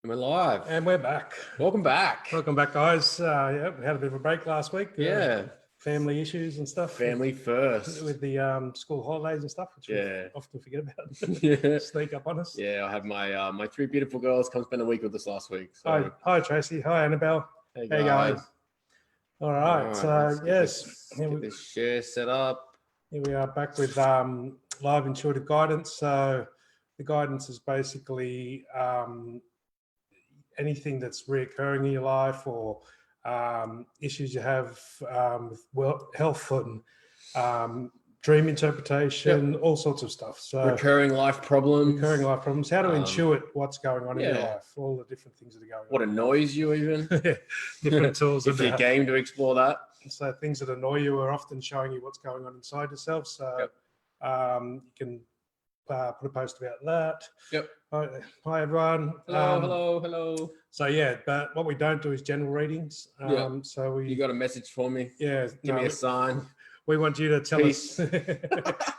And we're live. And we're back. Welcome back. Welcome back, guys. Yeah, we had a bit of a break last week. Yeah. Family issues and stuff. Family first. With the school holidays and stuff, which we often forget about. Yeah. Sneak up on us. Yeah, I had my my three beautiful girls come spend a week with us last week. So. Hi, Tracy. Hi, Annabelle. Hey, guys. All right. So, yes. Get this share set up. Here we are back with live intuitive guidance. So the guidance is basically anything that's reoccurring in your life or issues you have with health and dream interpretation, all sorts of stuff. So recurring life problems. How to intuit what's going on in your life, all the different things that are going on. What annoys you even. Different tools. If you're game to explore that. So things that annoy you are often showing you what's going on inside yourself. So you can put a post about that. Yep. Hi everyone. Hello. So yeah, but what we don't do is general readings. So you got a message for me? Yeah. Give me a sign. We want you to tell Peace. us. Yeah,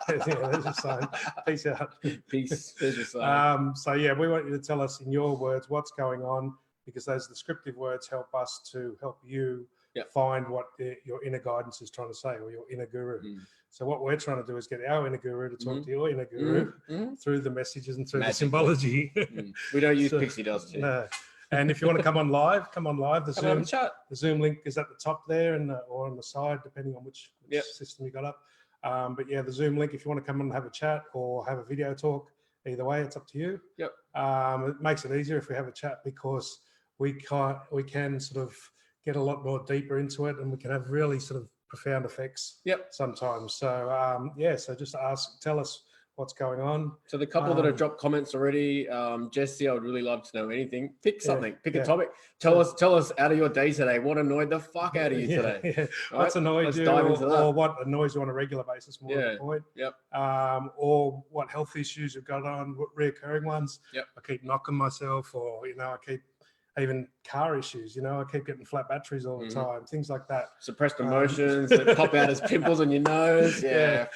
there's a sign. Peace out. Peace. There's your sign. So yeah, we want you to tell us in your words what's going on, because those descriptive words help us to help you find what your inner guidance is trying to say, or your inner guru. So what we're trying to do is get our inner guru to talk to your inner guru through the messages and through the symbology. We don't use pixie dust. No. And if you want to come on live. The The Zoom link is at the top there or on the side, depending on which system you got up. But yeah, the Zoom link, if you want to come and have a chat or have a video talk, either way, it's up to you. Yep. It makes it easier if we have a chat, because we can sort of get a lot more deeper into it, and we can have really sort of profound effects sometimes. So so just tell us what's going on. So the couple that have dropped comments already, Jesse, I would really love to know anything. Pick something, pick a topic. Tell us out of your day today, what annoyed the fuck out of you today. Yeah. Right? What's annoyed you, or what annoys you on a regular basis, more to the point. Or what health issues you've got on, what reoccurring ones. I keep knocking myself, or I keep even car issues, I keep getting flat batteries all the time, things like that. Suppressed emotions that pop out as pimples on your nose.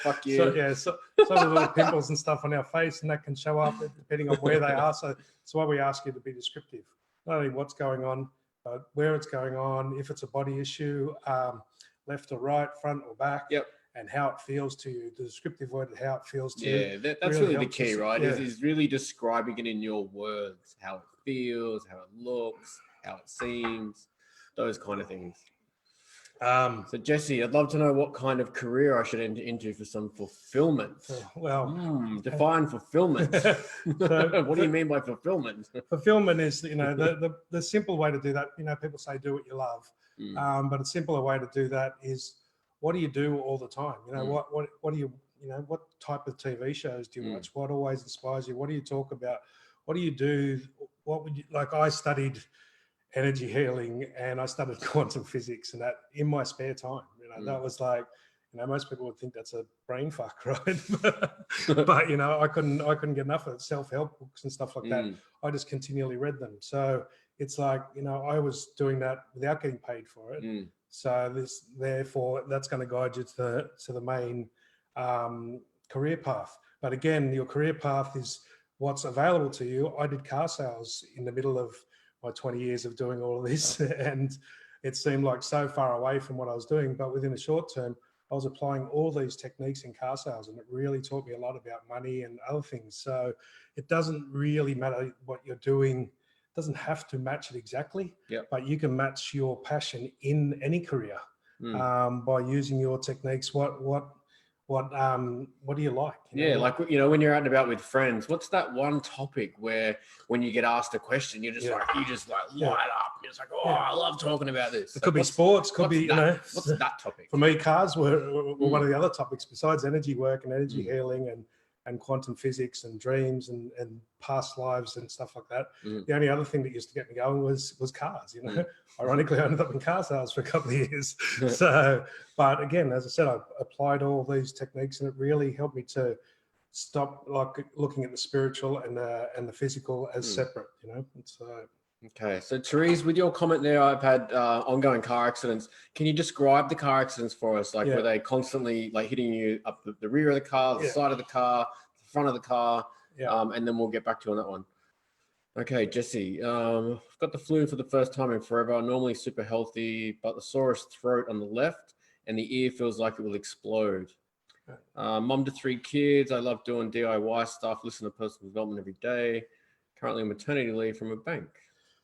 Fuck you. So some of the little pimples and stuff on our face, and that can show up depending on where they are. So that's why we ask you to be descriptive. Not only what's going on, but where it's going on, if it's a body issue, left or right, front or back. And how it feels to you, the descriptive word, how it feels to you. Yeah, that's really the key, right? Is really describing it in your words, how it feels, how it looks, how it seems, those kind of things. So Jesse, I'd love to know what kind of career I should enter into for some fulfillment. Define fulfillment. What do you mean by fulfillment? Fulfillment is, the simple way to do that. People say do what you love, but a simpler way to do that is, what do you do all the time? What do you, what type of TV shows do you watch? What always inspires you? What do you talk about? What do you do? What would you, like, I studied energy healing and I studied quantum physics, and that in my spare time, that was like, most people would think that's a brain fuck, right? but I couldn't get enough of it. Self-help books and stuff like that. I just continually read them. So it's like, I was doing that without getting paid for it. So therefore, that's going to guide you to the main career path. But again, your career path is what's available to you. I did car sales in the middle of my 20 years of doing all of this, and it seemed like so far away from what I was doing. But within a short term, I was applying all these techniques in car sales, and it really taught me a lot about money and other things. So it doesn't really matter what you're doing. Doesn't have to match it exactly, but you can match your passion in any career by using your techniques. What do you like? Like when you're out and about with friends, what's that one topic where when you get asked a question, you just light up. You're just like, I love talking about this. It could be sports, could be what's that topic? For me, cars were one of the other topics besides energy work and energy healing and quantum physics and dreams and past lives and stuff like that. The only other thing that used to get me going was cars. Ironically, I ended up in car sales for a couple of years. So, but again, as I said, I applied all these techniques, and it really helped me to stop looking at the spiritual and the physical as separate. Okay, so Therese, with your comment there, I've had ongoing car accidents. Can you describe the car accidents for us? Like, were they constantly hitting you up the rear of the car, the side of the car, the front of the car? And then we'll get back to you on that one. Okay, Jesse. I've got the flu for the first time in forever. Normally super healthy, but the sorest throat on the left and the ear feels like it will explode. Mum to 3 kids. I love doing DIY stuff, listen to personal development every day. Currently on maternity leave from a bank.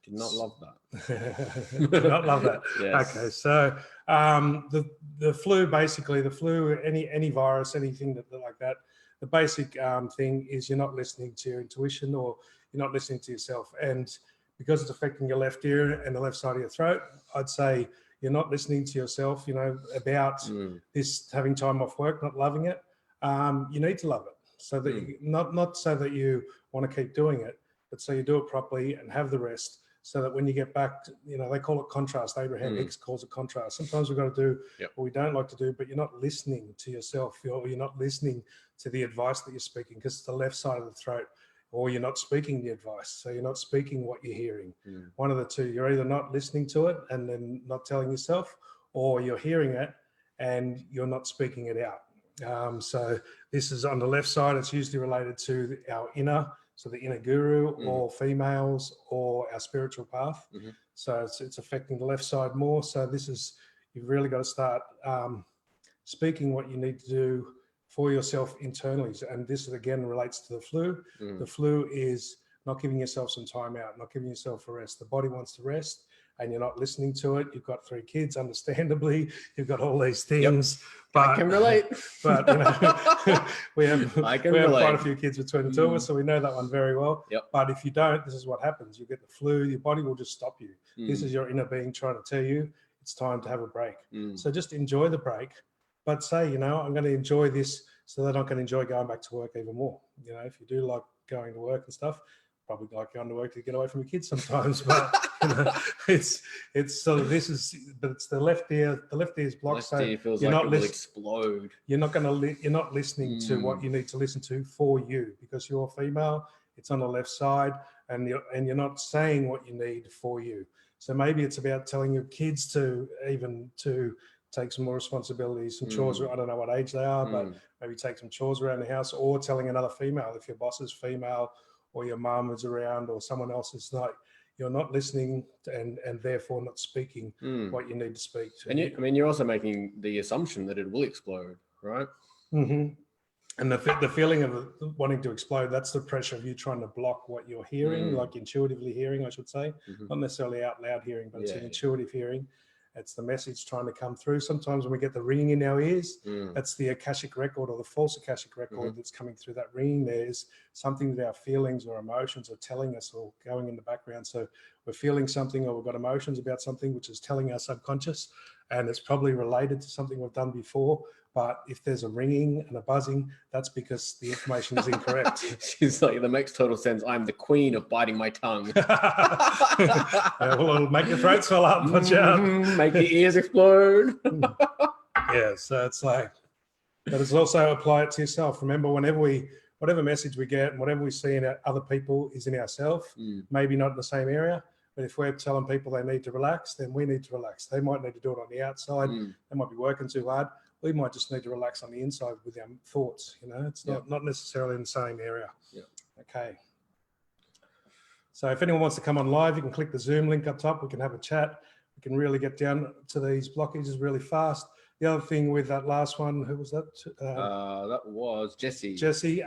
Did not love that. Did not love that. Yes. Okay, so the flu, basically the flu, any virus, anything like that, the basic thing is you're not listening to your intuition, or you're not listening to yourself. And because it's affecting your left ear and the left side of your throat, I'd say you're not listening to yourself, about this having time off work, not loving it. You need to love it, so that you, not so that you want to keep doing it, but so you do it properly and have the rest, so that when you get back, they call it contrast. Abraham Hicks calls it contrast. Sometimes we've got to do what we don't like to do, but you're not listening to yourself. You're not listening to the advice that you're speaking, because it's the left side of the throat, or you're not speaking the advice. So you're not speaking what you're hearing. One of the two. You're either not listening to it and then not telling yourself, or you're hearing it and you're not speaking it out. So this is on the left side. It's usually related to our inner, so the inner guru, or females, or our spiritual path. So it's affecting the left side more. So you've really got to start speaking what you need to do for yourself internally. And this again relates to the flu. The flu is not giving yourself some time out, not giving yourself a rest. The body wants to rest and you're not listening to it. You've got 3 kids, understandably. You've got all these things. But I can relate. But we have quite a few kids between the two of us, so we know that one very well. But if you don't, this is what happens. You get the flu, your body will just stop you. This is your inner being trying to tell you it's time to have a break. So just enjoy the break, but say, I'm going to enjoy this so that I can enjoy going back to work even more. If you do like going to work and stuff, probably like going to work to get away from your kids sometimes, but it's so this is, but it's the left ear. The left ear is blocked, so you're not listening. Explode. You're not going to. You're not listening to what you need to listen to for you, because you're female. It's on the left side, and you're not saying what you need for you. So maybe it's about telling your kids to take some more responsibilities, some chores. I don't know what age they are, but maybe take some chores around the house, or telling another female, if your boss is female, or your mom is around, or someone else is not, you're not listening and therefore not speaking what you need to speak to. And you're also making the assumption that it will explode, right? And the feeling of wanting to explode, that's the pressure of you trying to block what you're hearing, like intuitively hearing, I should say. Not necessarily out loud hearing, but it's an intuitive hearing. It's the message trying to come through. Sometimes when we get the ringing in our ears, that's the Akashic record, or the false Akashic record that's coming through that ringing. There's something that our feelings or emotions are telling us, or going in the background. So we're feeling something, or we've got emotions about something, which is telling our subconscious, and it's probably related to something we've done before. But if there's a ringing and a buzzing, that's because the information is incorrect. She's like, that makes total sense. I'm the queen of biting my tongue. Well, it'll make your throat swell up, watch out. Make your ears explode. Yeah, so it's like, but it's also apply it to yourself. Remember, whatever message we get and whatever we see in other people is in ourselves, maybe not in the same area. But if we're telling people they need to relax, then we need to relax. They might need to do it on the outside. They might be working too hard. We might just need to relax on the inside with our thoughts. It's not necessarily in the same area. Okay. So if anyone wants to come on live, you can click the Zoom link up top. We can have a chat. We can really get down to these blockages really fast. The other thing with that last one, who was that? That was Jesse. Jesse,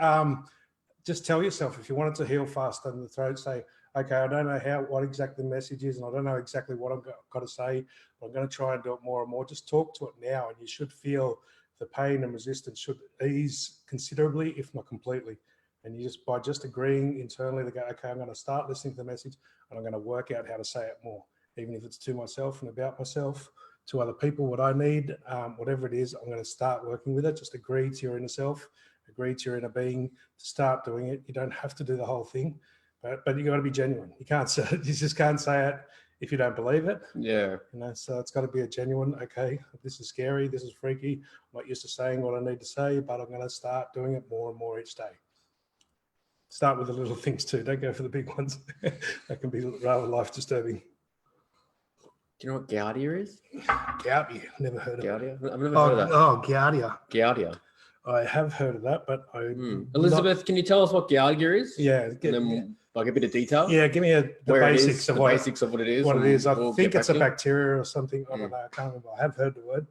just tell yourself, if you wanted to heal fast in the throat, say, okay, I don't know what exactly the message is, and I don't know exactly what I've got to say, but I'm going to try and do it more and more. Just talk to it now, and you should feel the pain and resistance should ease considerably, if not completely. And you just, by just agreeing internally to go, okay, I'm going to start listening to the message, and I'm going to work out how to say it more, even if it's to myself and about myself, to other people, what I need, whatever it is, I'm going to start working with it. Just agree to your inner self, agree to your inner being to start doing it. You don't have to do the whole thing. But you got to be genuine. You can't say it. You just can't say it if you don't believe it. Yeah. So it's got to be a genuine, okay, this is scary, this is freaky. I'm not used to saying what I need to say, but I'm going to start doing it more and more each day. Start with the little things too. Don't go for the big ones. That can be rather life disturbing. Do you know what Gaudiya is? Gaudiya. Never heard of Gaudiya? I've never heard of that. Oh, Gaudiya. Gaudiya. I have heard of that, but Elizabeth, can you tell us what Gaudiya is? Yeah. Like a bit of detail? Yeah, give me the Where it basics is, of the what basics of what it is. what it is. I we'll think get it's a back to you. bacteria or something. I don't know. I can't remember. I have heard the word.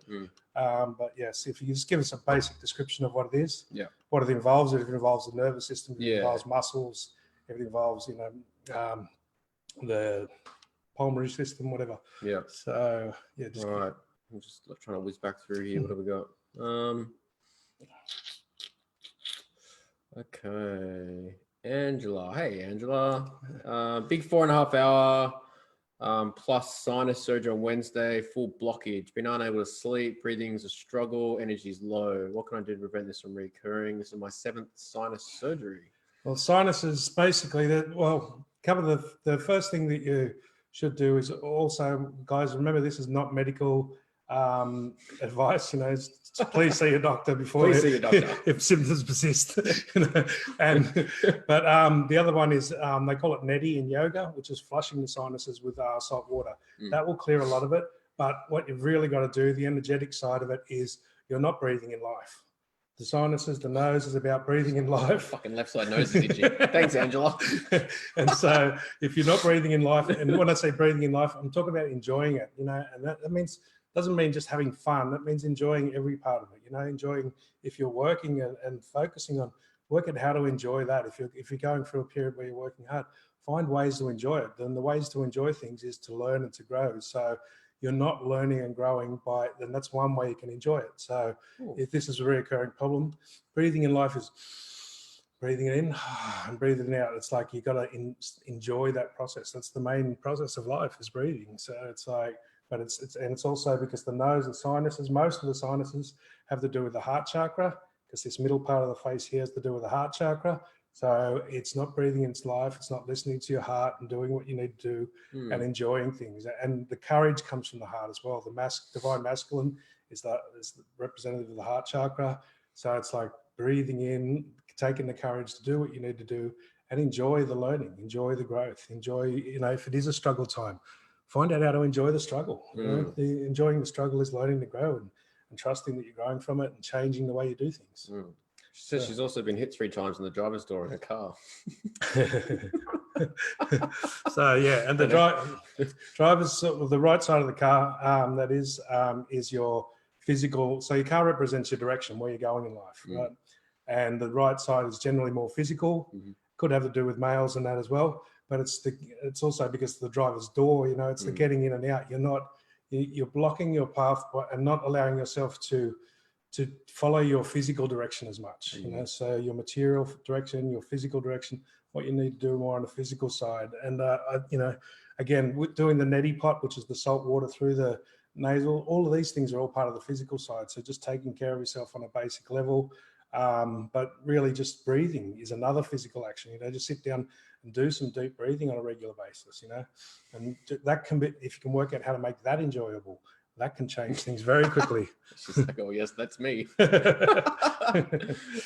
But yes, if you just give us a basic description of what it is, what it involves, if it involves the nervous system, if it involves muscles, if it involves, the pulmonary system, whatever. Yeah. So yeah. Just all right. I'm just trying to whiz back through here. What have we got? Okay. Angela. Hey, Angela. Big 4.5 hour plus sinus surgery on Wednesday, full blockage. Been unable to sleep. Breathing is a struggle. Energy is low. What can I do to prevent this from recurring? This is my 7th sinus surgery. Well, sinuses basically that. Well, cover the first thing that you should do is also, guys, remember this is not medical advice. Please see a doctor before. Please see a doctor if symptoms persist. And but the other one is they call it neti in yoga, which is flushing the sinuses with salt water. That will clear a lot of it. But what you've really got to do, the energetic side of it, is you're not breathing in life. The sinuses, the nose is about breathing in life. Fucking left side nose is itchy. Thanks, Angela. And so if you're not breathing in life, and when I say breathing in life, I'm talking about enjoying it, and that means, doesn't mean just having fun. That means enjoying every part of it, enjoying if you're working and focusing on working how to enjoy that. If you're going through a period where you're working hard, find ways to enjoy it. Then the ways to enjoy things is to learn and to grow. So you're not learning and growing then that's one way you can enjoy it. So if this is a recurring problem, breathing in life is breathing it in and breathing it out. It's like you got to enjoy that process. That's the main process of life, is breathing. So it's like, but it's also because the nose and sinuses, most of the sinuses have to do with the heart chakra, because this middle part of the face here has to do with the heart chakra. So it's not breathing in its life. It's not listening to your heart and doing what you need to do and enjoying things. And the courage comes from the heart as well. The divine masculine is the representative of the heart chakra. So it's like breathing in, taking the courage to do what you need to do, and enjoy the learning, enjoy the growth, enjoy, if it is a struggle time, find out how to enjoy the struggle. Enjoying the struggle is learning to grow and trusting that you're growing from it and changing the way you do things. She says she's also been hit 3 times in the driver's door in her car. So yeah, and the driver's the right side of the car, that is your physical. So your car represents your direction, where you're going in life, right? And the right side is generally more physical. Could have to do with males and that as well, but it's also because of the driver's door. It's the getting in and out. You're blocking your path and not allowing yourself to follow your physical direction as much. So your material direction, your physical direction, what you need to do more on the physical side. And again, with doing the neti pot, which is the salt water through the nasal, all of these things are all part of the physical side. So just taking care of yourself on a basic level. But really just breathing is another physical action. Just sit down and do some deep breathing on a regular basis, and that can be, if you can work out how to make that enjoyable, that can change things very quickly. She's like, oh yes, that's me.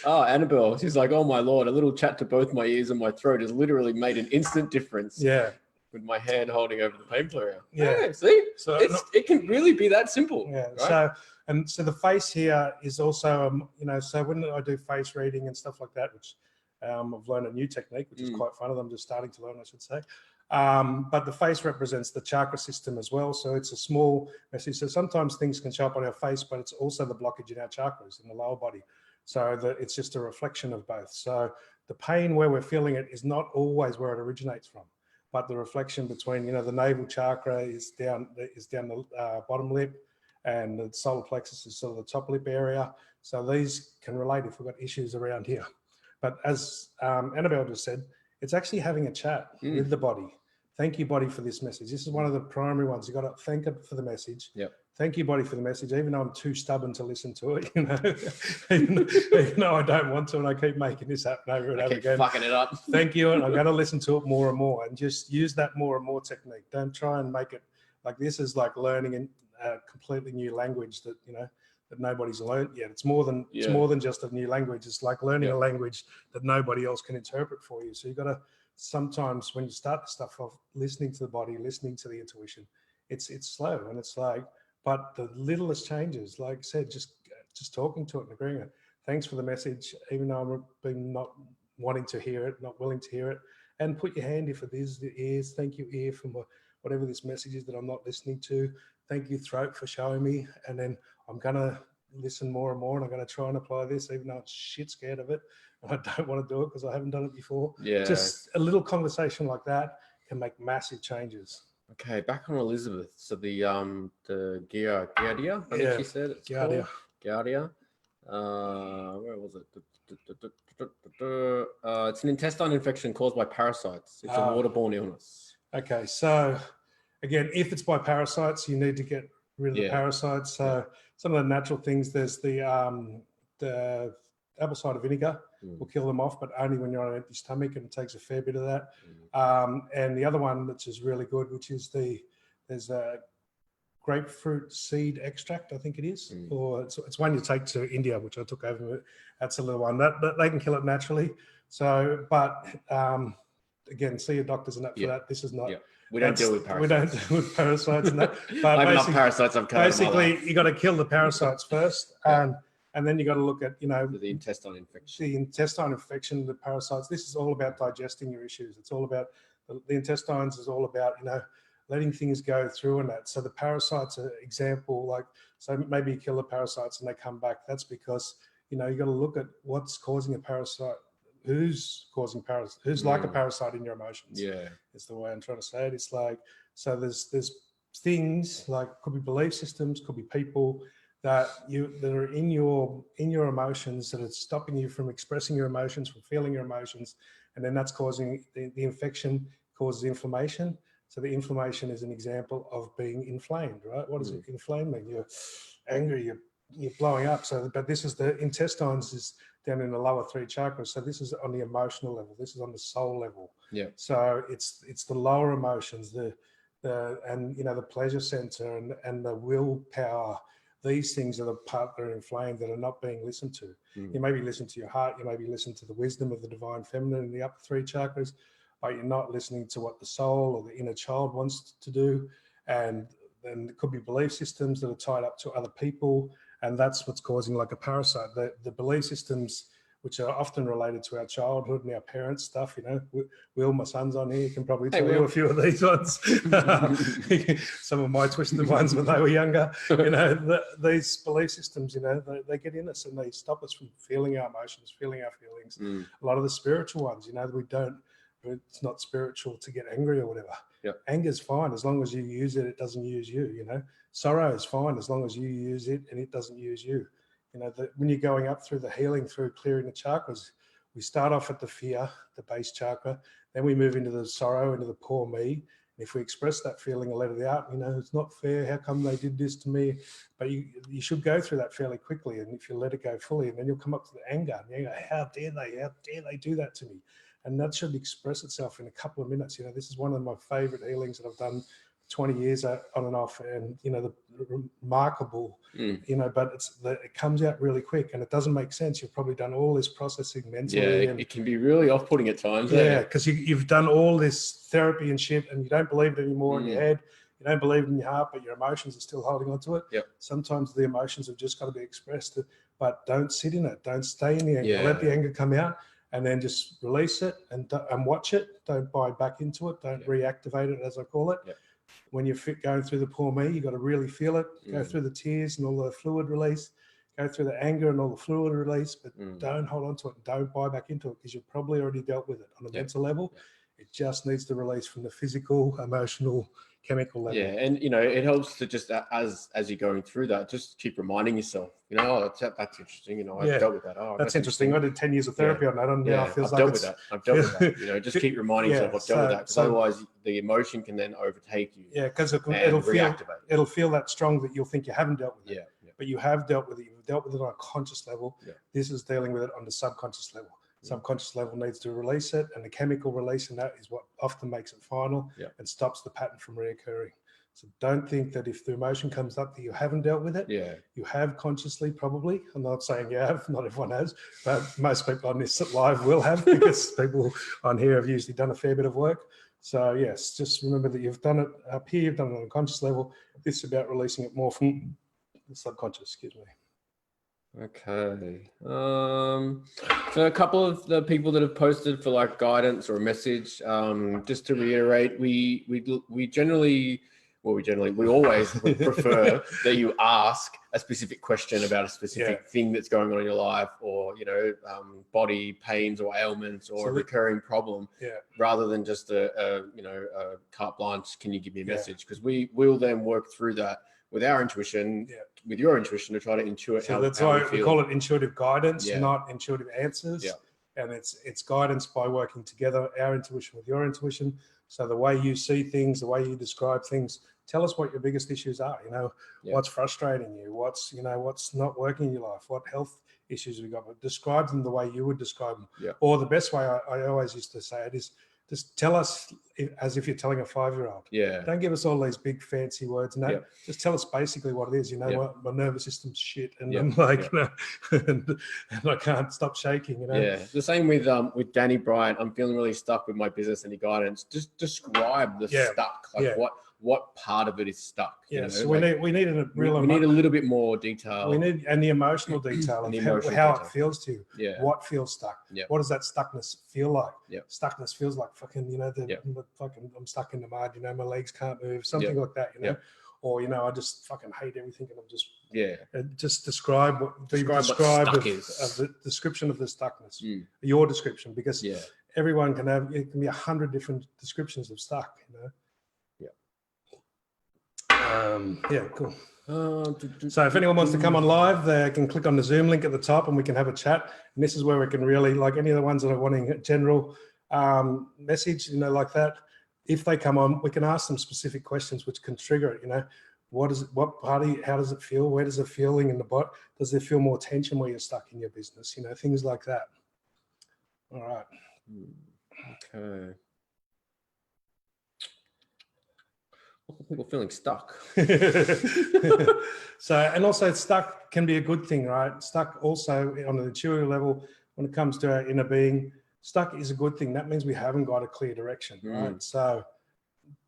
Oh, Annabelle, she's like, oh my Lord, a little chat to both my ears and my throat has literally made an instant difference. Yeah. With my hand holding over the painful area. Yeah. See, so it can really be that simple. Yeah. Right? So the face here is also, so when I do face reading and stuff like that, which I've learned a new technique, which is quite fun. I'm just starting to learn, I should say. But the face represents the chakra system as well. So it's a small message. So sometimes things can show up on our face, but it's also the blockage in our chakras in the lower body. So it's just a reflection of both. So the pain where we're feeling it is not always where it originates from, but the reflection between, the navel chakra is down the bottom lip, and the solar plexus is sort of the top lip area. So these can relate if we've got issues around here. But as Annabelle just said, it's actually having a chat with the body. Thank you, body, for this message. This is one of the primary ones. You've got to thank it for the message. Yep. Thank you, body, for the message, even though I'm too stubborn to listen to it, even though I don't want to, and I keep making this happen over and over again. Fucking it up. Thank you, and I'm going to listen to it more and more, and just use that more and more technique. Don't try and make it like this is like learning a completely new language that that nobody's learned yet. It's more than just a new language. It's like learning a language that nobody else can interpret for you. So you've got to sometimes, when you start the stuff off, listening to the body, listening to the intuition, it's slow, and it's like, but the littlest changes, like I said, just talking to it and agreeing it. Thanks for the message, even though I'm not wanting to hear it, not willing to hear it. and put your hand if it is the ears. Thank you, ear, for whatever this message is that I'm not listening to. Thank you, throat, for showing me. And then I'm going to listen more and more, and I'm going to try and apply this, even though I'm shit scared of it. And I don't want to do it because I haven't done it before. Yeah. Just a little conversation like that can make massive changes. Okay, back on Elizabeth. So the Giardia, I think she said it's called. Giardia. Where was it? It's an intestine infection caused by parasites. It's a waterborne illness. Okay, so again, if it's by parasites, you need to get rid of the parasites. So some of the natural things, there's the apple cider vinegar will kill them off, but only when you're on an empty stomach, and it takes a fair bit of that. And the other one, which is really good, which is there's a grapefruit seed extract, I think it is, or it's one you take to India, which I took over. That's a little one that they can kill it naturally. So, but again, see your doctors and that for that. This is not. We don't deal with parasites. We don't deal with parasites and that. But I've enough parasites. I've cut basically, you got to kill the parasites first, and then you got to look at the intestine infection. The intestine infection, the parasites. This is all about digesting your issues. It's all about the intestines. Is all about letting things go through and that. So the parasites are example, like, so maybe you kill the parasites and they come back. That's because you got to look at what's causing a parasite. Who's causing parasites? Who's like a parasite in your emotions? Yeah, is the way I'm trying to say it. It's like, so there's things like, could be belief systems, could be people that are in your emotions that are stopping you from expressing your emotions, from feeling your emotions, and then that's causing the infection causes inflammation. So the inflammation is an example of being inflamed, right? What does it inflame mean? You're angry, you're blowing up. So, but this is the intestines is down in the lower three chakras. So this is on the emotional level. This is on the soul level. Yeah. So it's the lower emotions, the pleasure center and the willpower. These things are the part that are inflamed, that are not being listened to. You maybe listen to your heart. You maybe listen to the wisdom of the divine feminine in the upper three chakras, but you're not listening to what the soul or the inner child wants to do. And then it could be belief systems that are tied up to other people. And that's what's causing like a parasite. The belief systems, which are often related to our childhood and our parents' stuff, Will, my son's on here, can probably tell you a few of these ones. Some of my twisted ones when they were younger. These belief systems, they get in us and they stop us from feeling our emotions, feeling our feelings. A lot of the spiritual ones, we don't, it's not spiritual to get angry or whatever. Anger is fine as long as you use it, it doesn't use you, Sorrow is fine as long as you use it and it doesn't use you. When you're going up through the healing, through clearing the chakras, we start off at the fear, the base chakra, then we move into the sorrow, into the poor me. And if we express that feeling and let it out, it's not fair. How come they did this to me? But you should go through that fairly quickly. And if you let it go fully, and then you'll come up to the anger and you go, how dare they do that to me? And that should express itself in a couple of minutes. This is one of my favorite healings that I've done 20 years on and off, and the remarkable, but it comes out really quick and it doesn't make sense. You've probably done all this processing mentally. Yeah, it can be really off-putting at times. Yeah, because you've done all this therapy and shit, and you don't believe it anymore in your head. You don't believe it in your heart, but your emotions are still holding on to it. Yep. Sometimes the emotions have just got to be expressed, but don't sit in it. Don't stay in the anger. Let the anger come out. And then just release it and watch it. Don't buy back into it. Don't reactivate it, as I call it. When you're going through the poor me, you got to really feel it. Go through the tears and all the fluid release. Go through the anger and all the fluid release, but don't hold on to it. Don't buy back into it because you've probably already dealt with it on a mental level. It just needs to release from the physical, emotional, chemical level. Yeah, and it helps to just as you're going through that, just keep reminding yourself, that's interesting. I've dealt with that. Oh, that's interesting. I did 10 years of therapy on that. I've dealt with that. I've dealt with that. Just keep reminding yourself I've dealt with that, because otherwise the emotion can then overtake you. Yeah, because it'll feel that strong that you'll think you haven't dealt with it. But you have dealt with it. You've dealt with it on a conscious level. This is dealing with it on the subconscious level. Subconscious level needs to release it, and the chemical release in that is what often makes it final and stops the pattern from reoccurring. So don't think that if the emotion comes up that you haven't dealt with it. You have consciously, probably. I'm not saying you have, not everyone has, but most people on this live will have, because people on here have usually done a fair bit of work. So yes, just remember that you've done it up here, you've done it on a conscious level. This is about releasing it more from the subconscious, excuse me. Okay. So a couple of the people that have posted for like guidance or a message, just to reiterate, we always would prefer that you ask a specific question about a specific thing that's going on in your life, or body pains or ailments or a recurring problem, rather than just a carte blanche. Can you give me a message? Because we will then work through that with our intuition, with your intuition, to try to intuit so how that's how why we we call it intuitive guidance, Yeah. not intuitive answers. Yeah. And it's guidance by working together, our intuition with your intuition. So the way you see things, the way you describe things, tell us what your biggest issues are. What's frustrating you, what's not working in your life, what health issues we got. But describe them the way you would describe them. Yeah. Or the best way I always used to say it is, just tell us as if you're telling a 5-year-old. Yeah. Don't give us all these big fancy words. No, just tell us basically what it is. What my nervous system's shit, and I'm like, and I can't stop shaking. Yeah. The same with Danny Bryant. I'm feeling really stuck with my business. Any guidance? Just describe the stuck. Like what part of it is stuck? So we need a real. We need a little bit more detail. We need the emotional detail of how it feels to you. Yeah. What feels stuck? Yeah. What does that stuckness feel like? Yeah. Stuckness feels like fucking, fucking I'm stuck in the mud. My legs can't move. Something like that. Or I just fucking hate everything, and I'm just just describe what stuck is. The description of the stuckness. Your description, because everyone can have, it can be 100 different descriptions of stuck. Cool. So if anyone wants to come on live, they can click on the Zoom link at the top and we can have a chat. And this is where we can really, like any of the ones that are wanting a general message, like that, if they come on, we can ask them specific questions which can trigger it. What party, how does it feel? Where does it feeling in the body? Does there feel more tension where you're stuck in your business? Things like that. All right. Okay. People feeling stuck. So, and also stuck can be a good thing, right? Stuck also on an intuitive level, when it comes to our inner being, stuck is a good thing. That means we haven't got a clear direction, right? So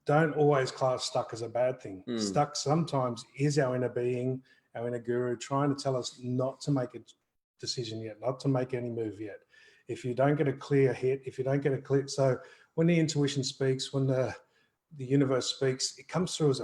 don't always class stuck as a bad thing. Stuck sometimes is our inner being, our inner guru, trying to tell us not to make a decision yet, not to make any move yet. If you don't get a clear hit, so when the intuition speaks, when the universe speaks, it comes through as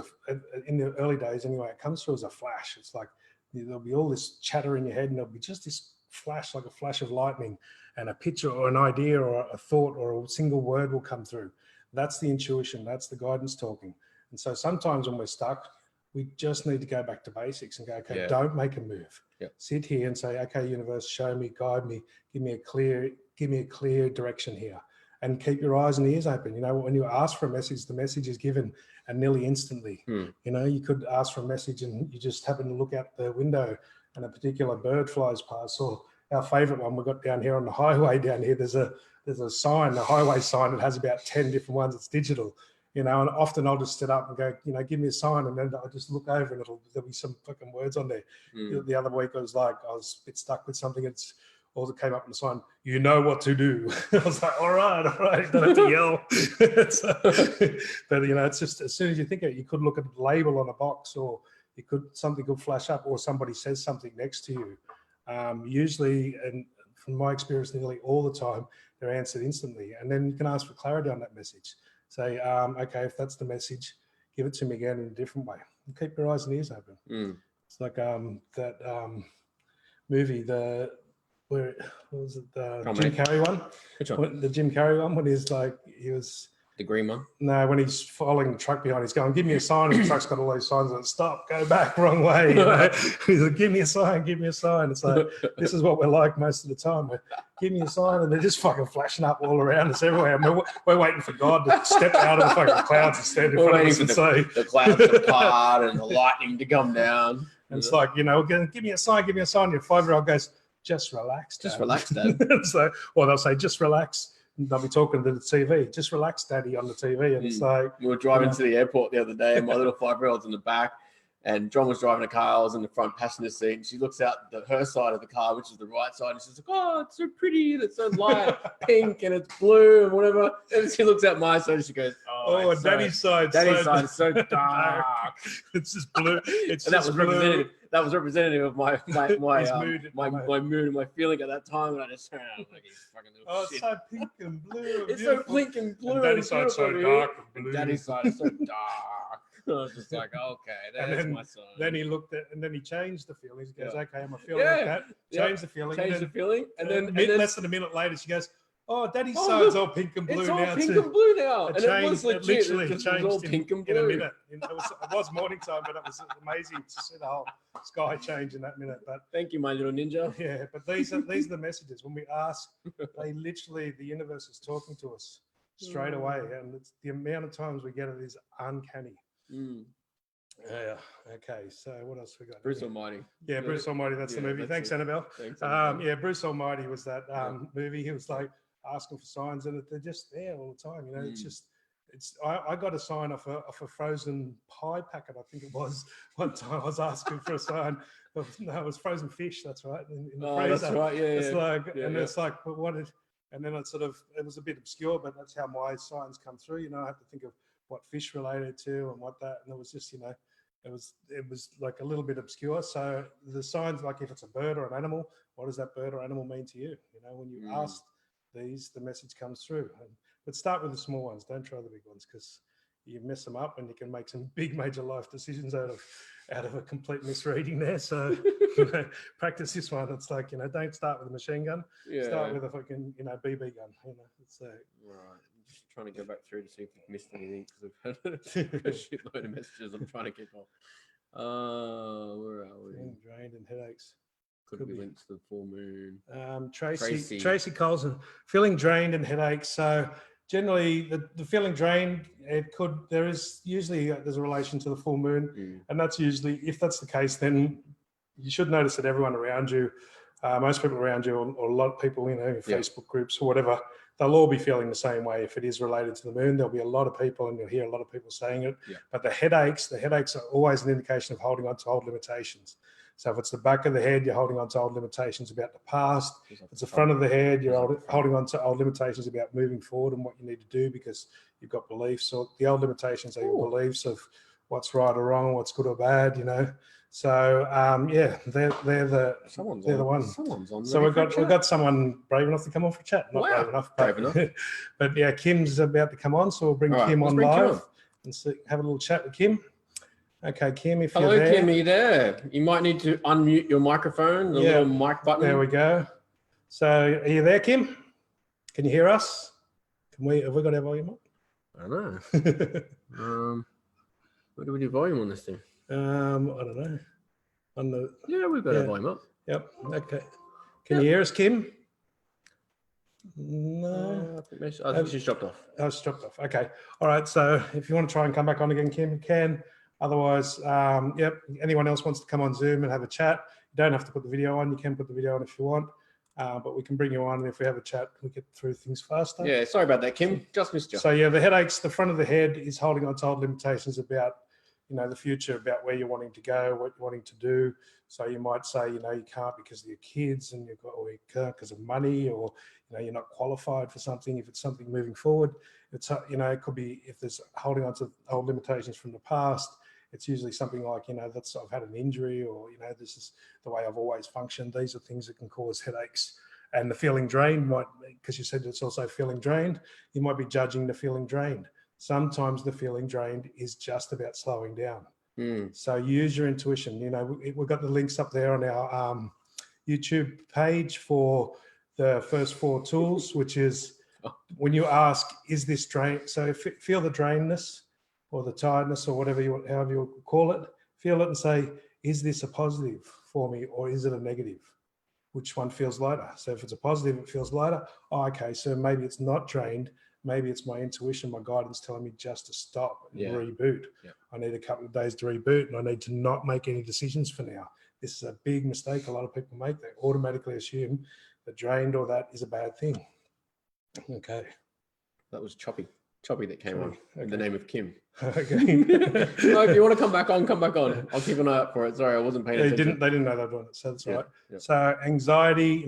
in the early days anyway, it comes through as a flash. It's like there'll be all this chatter in your head, and there'll be just this flash, like a flash of lightning, and a picture or an idea or a thought or a single word will come through. That's the intuition. That's the guidance talking. And so sometimes when we're stuck, we just need to go back to basics and go, okay, don't make a move. Sit here and say, okay, universe, show me, guide me, give me a clear direction here. And keep your eyes and ears open. When you ask for a message, the message is given, and nearly instantly. You could ask for a message and you just happen to look out the window and a particular bird flies past. Or our favorite one we got down here on the highway down here, there's a sign, a highway sign that has about 10 different ones. It's digital, and often I'll just sit up and go, give me a sign. And then I'll just look over and there'll be some fucking words on there. The other week I was a bit stuck with something. It's all that came up in the sign, you know what to do. I was like, all right, don't have to yell. But it's just, as soon as you think of it, you could look at a label on a box, or something could flash up, or somebody says something next to you. Usually, and from my experience, nearly all the time, they're answered instantly. And then you can ask for clarity on that message. Say, okay, if that's the message, give it to me again in a different way. And keep your eyes and ears open. It's like that movie, what was it? The Jim Carrey one? Which one? The Jim Carrey one, when he was the green one? No, when he's following the truck behind, he's going, give me a sign. And the truck's got all those signs on it. Stop, go back, wrong way. He's like, give me a sign, give me a sign. It's like, this is what we're like most of the time. Give me a sign, and they're just fucking flashing up all around us everywhere. I mean, we're waiting for God to step out of the fucking clouds and stand in front of us and say, the clouds to part and the lightning to come down. And it's like, give me a sign, give me a sign. Your 5-year-old goes, just relax, Dad. Just relax, Dad. Or they'll say, just relax. And they'll be talking to the TV. Just relax, Daddy, on the TV. And it's like... We were driving to the airport the other day, and my little 5-year-old's in the back, And John was driving a car. I was in the front passenger seat. And she looks out her side of the car, which is the right side. And she's like, "Oh, it's so pretty. And it's so light pink and it's blue and whatever." And she looks at my side and she goes, "Oh, Daddy's side. Daddy's side is so dark. It's just blue." It's and that was representative. That was representative of my mood and my feeling at that time. And I just turned out like, "Fucking little oh, shit. it's so pink and blue. It's so pink and blue. And Daddy's side's so dark and blue. Daddy's side is so dark." I was just like, "Okay, there's my son." Then he looked at, and then he changed the feeling. He goes, "Okay, I'm feeling like that." Change the feeling. Change the feeling, and then less than a minute later, she goes, "Oh, Daddy's side's all pink and blue it's now all pink and blue now." It And changed, it was legit. literally It changed was all pink and blue in a minute. It was morning time, but it was amazing to see the whole sky change in that minute. But thank you, my little ninja. Yeah, but these are the messages. When we ask, they literally, the universe is talking to us straight away, and it's the amount of times we get it is uncanny. Yeah. Okay. So what else we got? Bruce Almighty. Yeah, Bruce Almighty. That's the movie. Thanks, Annabelle. Thanks, yeah, Bruce Almighty was that movie. He was like asking for signs, and they're just there all the time. You know, it's just. I got a sign off a frozen pie packet. I think it was one time. I was asking for a sign. No, it was frozen fish. That's right. In the freezer. That's right. Yeah. It's like, it's like, but what? And then it was a bit obscure, but that's how my signs come through. You know, I have to think of what fish related to and what that, and it was just, it was like a little bit obscure. So the signs, like if it's a bird or an animal, what does that bird or animal mean to you? You know, when you ask these, the message comes through. But start with the small ones. Don't try the big ones, because you mess them up and you can make some big major life decisions out of a complete misreading there. So practice this one. It's like, don't start with a machine gun. Start with a fucking BB gun. It's right. I'm just trying to go back through to see if we've missed anything, because I've had a shitload of messages I'm trying to keep on. Where are we? Drained and headaches. Could be linked to the full moon. Tracy Colson, feeling drained and headaches. So generally, the feeling drained, there's a relation to the full moon, and that's usually, if that's the case, then you should notice that everyone around you, most people around you, or a lot of people, Facebook groups or whatever, they'll all be feeling the same way. If it is related to the moon, there'll be a lot of people, and you'll hear a lot of people saying it. But the headaches are always an indication of holding on to old limitations. So if it's the back of the head, you're holding on to old limitations about the past. If it's the front of the head, you're holding on to old limitations about moving forward and what you need to do, because you've got beliefs. Or the old limitations are your beliefs of what's right or wrong, what's good or bad, So they're the ones. Someone's on. So we've got someone brave enough to come on for chat. Not brave enough. But yeah, Kim's about to come on, so we'll bring Kim on live and have a little chat with Kim. Okay, Kim, if you're there. Hello, Kim, are you there? You might need to unmute your microphone, the little mic button. There we go. So are you there, Kim? Can you hear us? Have we got our volume on? I don't know. Where do we do volume on this thing? I don't know. We've got our volume up. Yep. Okay. Can you hear us, Kim? No. I think she's dropped off. Oh, it's dropped off. Okay. All right. So if you want to try and come back on again, Kim, you can. Otherwise, anyone else wants to come on Zoom and have a chat, you don't have to put the video on. You can put the video on if you want, but we can bring you on. And if we have a chat, we get through things faster. Yeah, sorry about that, Kim. Just missed you. So the headaches, the front of the head is holding on to old limitations about, the future, about where you're wanting to go, what you're wanting to do. So you might say, you can't because of your kids, and or you can't because of money, or, you're not qualified for something. If it's something moving forward, it's, it could be, if there's holding on to old limitations from the past, it's usually something like, that's, I've had an injury, or, this is the way I've always functioned. These are things that can cause headaches. And the feeling drained might, because you said it's also feeling drained, you might be judging the feeling drained. Sometimes the feeling drained is just about slowing down. So use your intuition. We've got the links up there on our YouTube page for the first 4 tools, which is when you ask, is this drain? So feel the drainness, or the tiredness, or however you call it, feel it and say, is this a positive for me, or is it a negative? Which one feels lighter? So if it's a positive, it feels lighter. Oh, okay, so maybe it's not drained. Maybe it's my intuition, my guidance telling me just to stop and reboot. I need a couple of days to reboot, and I need to not make any decisions for now. This is a big mistake a lot of people make. They automatically assume that drained or that is a bad thing. Okay. That was Choppy that came on in the name of Kim. Okay. No, if you want to come back on, come back on. I'll keep an eye out for it. Sorry, I wasn't paying attention. They didn't know they were doing it, so that's Yeah, right. yeah. So anxiety,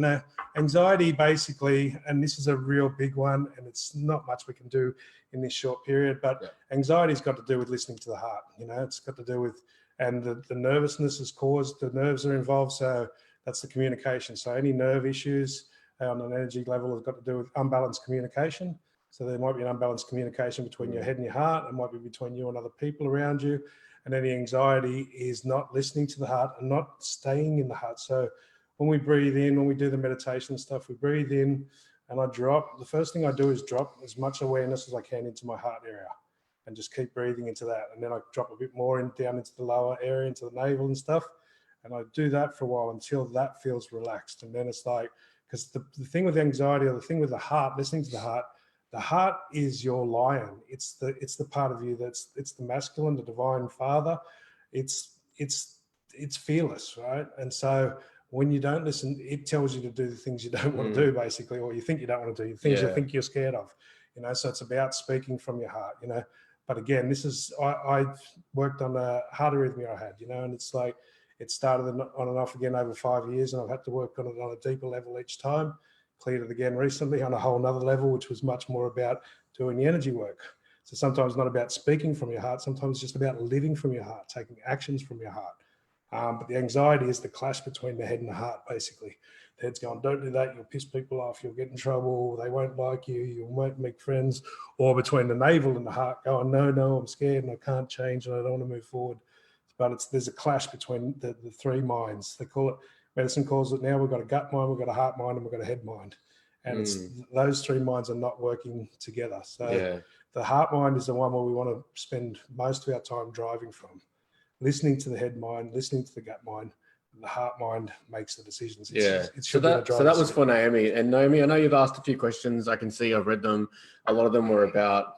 anxiety basically, and this is a real big one, and it's not much we can do in this short period, but anxiety's got to do with listening to the heart. It's got to do with, and the nervousness is caused, the nerves are involved, so that's the communication. So any nerve issues on an energy level have got to do with unbalanced communication. So there might be an unbalanced communication between your head and your heart. It might be between you and other people around you. And any anxiety is not listening to the heart and not staying in the heart. So when we breathe in, when we do the meditation stuff, we breathe in and I drop. The first thing I do is drop as much awareness as I can into my heart area and just keep breathing into that. And then I drop a bit more down into the lower area, into the navel and stuff. And I do that for a while until that feels relaxed. And then it's like, because the thing with anxiety, or the thing with the heart, listening to the heart is your lion. It's the part of you it's the masculine, the divine father. It's fearless, right? And so when you don't listen, it tells you to do the things you don't want to do, basically, or you think you don't want to do, things you think you're scared of. So it's about speaking from your heart. But again, this is I worked on a heart arrhythmia I had, and it's like it started on and off again over 5 years, and I've had to work on it on a deeper level each time. Cleared it again recently on a whole nother level, which was much more about doing the energy work. So sometimes not about speaking from your heart, sometimes just about living from your heart, taking actions from your heart. But the anxiety is the clash between the head and the heart, basically. The head's going, don't do that, you'll piss people off, you'll get in trouble, they won't like you, you won't make friends. Or between the navel and the heart going, no, I'm scared and I can't change and I don't want to move forward. But there's a clash between the three minds. They call it, medicine calls it now, we've got a gut mind, we've got a heart mind, and we've got a head mind. And it's those three minds are not working together. So the heart mind is the one where we want to spend most of our time driving from. Listening to the head mind, listening to the gut mind, the heart mind makes the decisions. So that was for Naomi. And Naomi, I know you've asked a few questions. I can see I've read them. A lot of them were about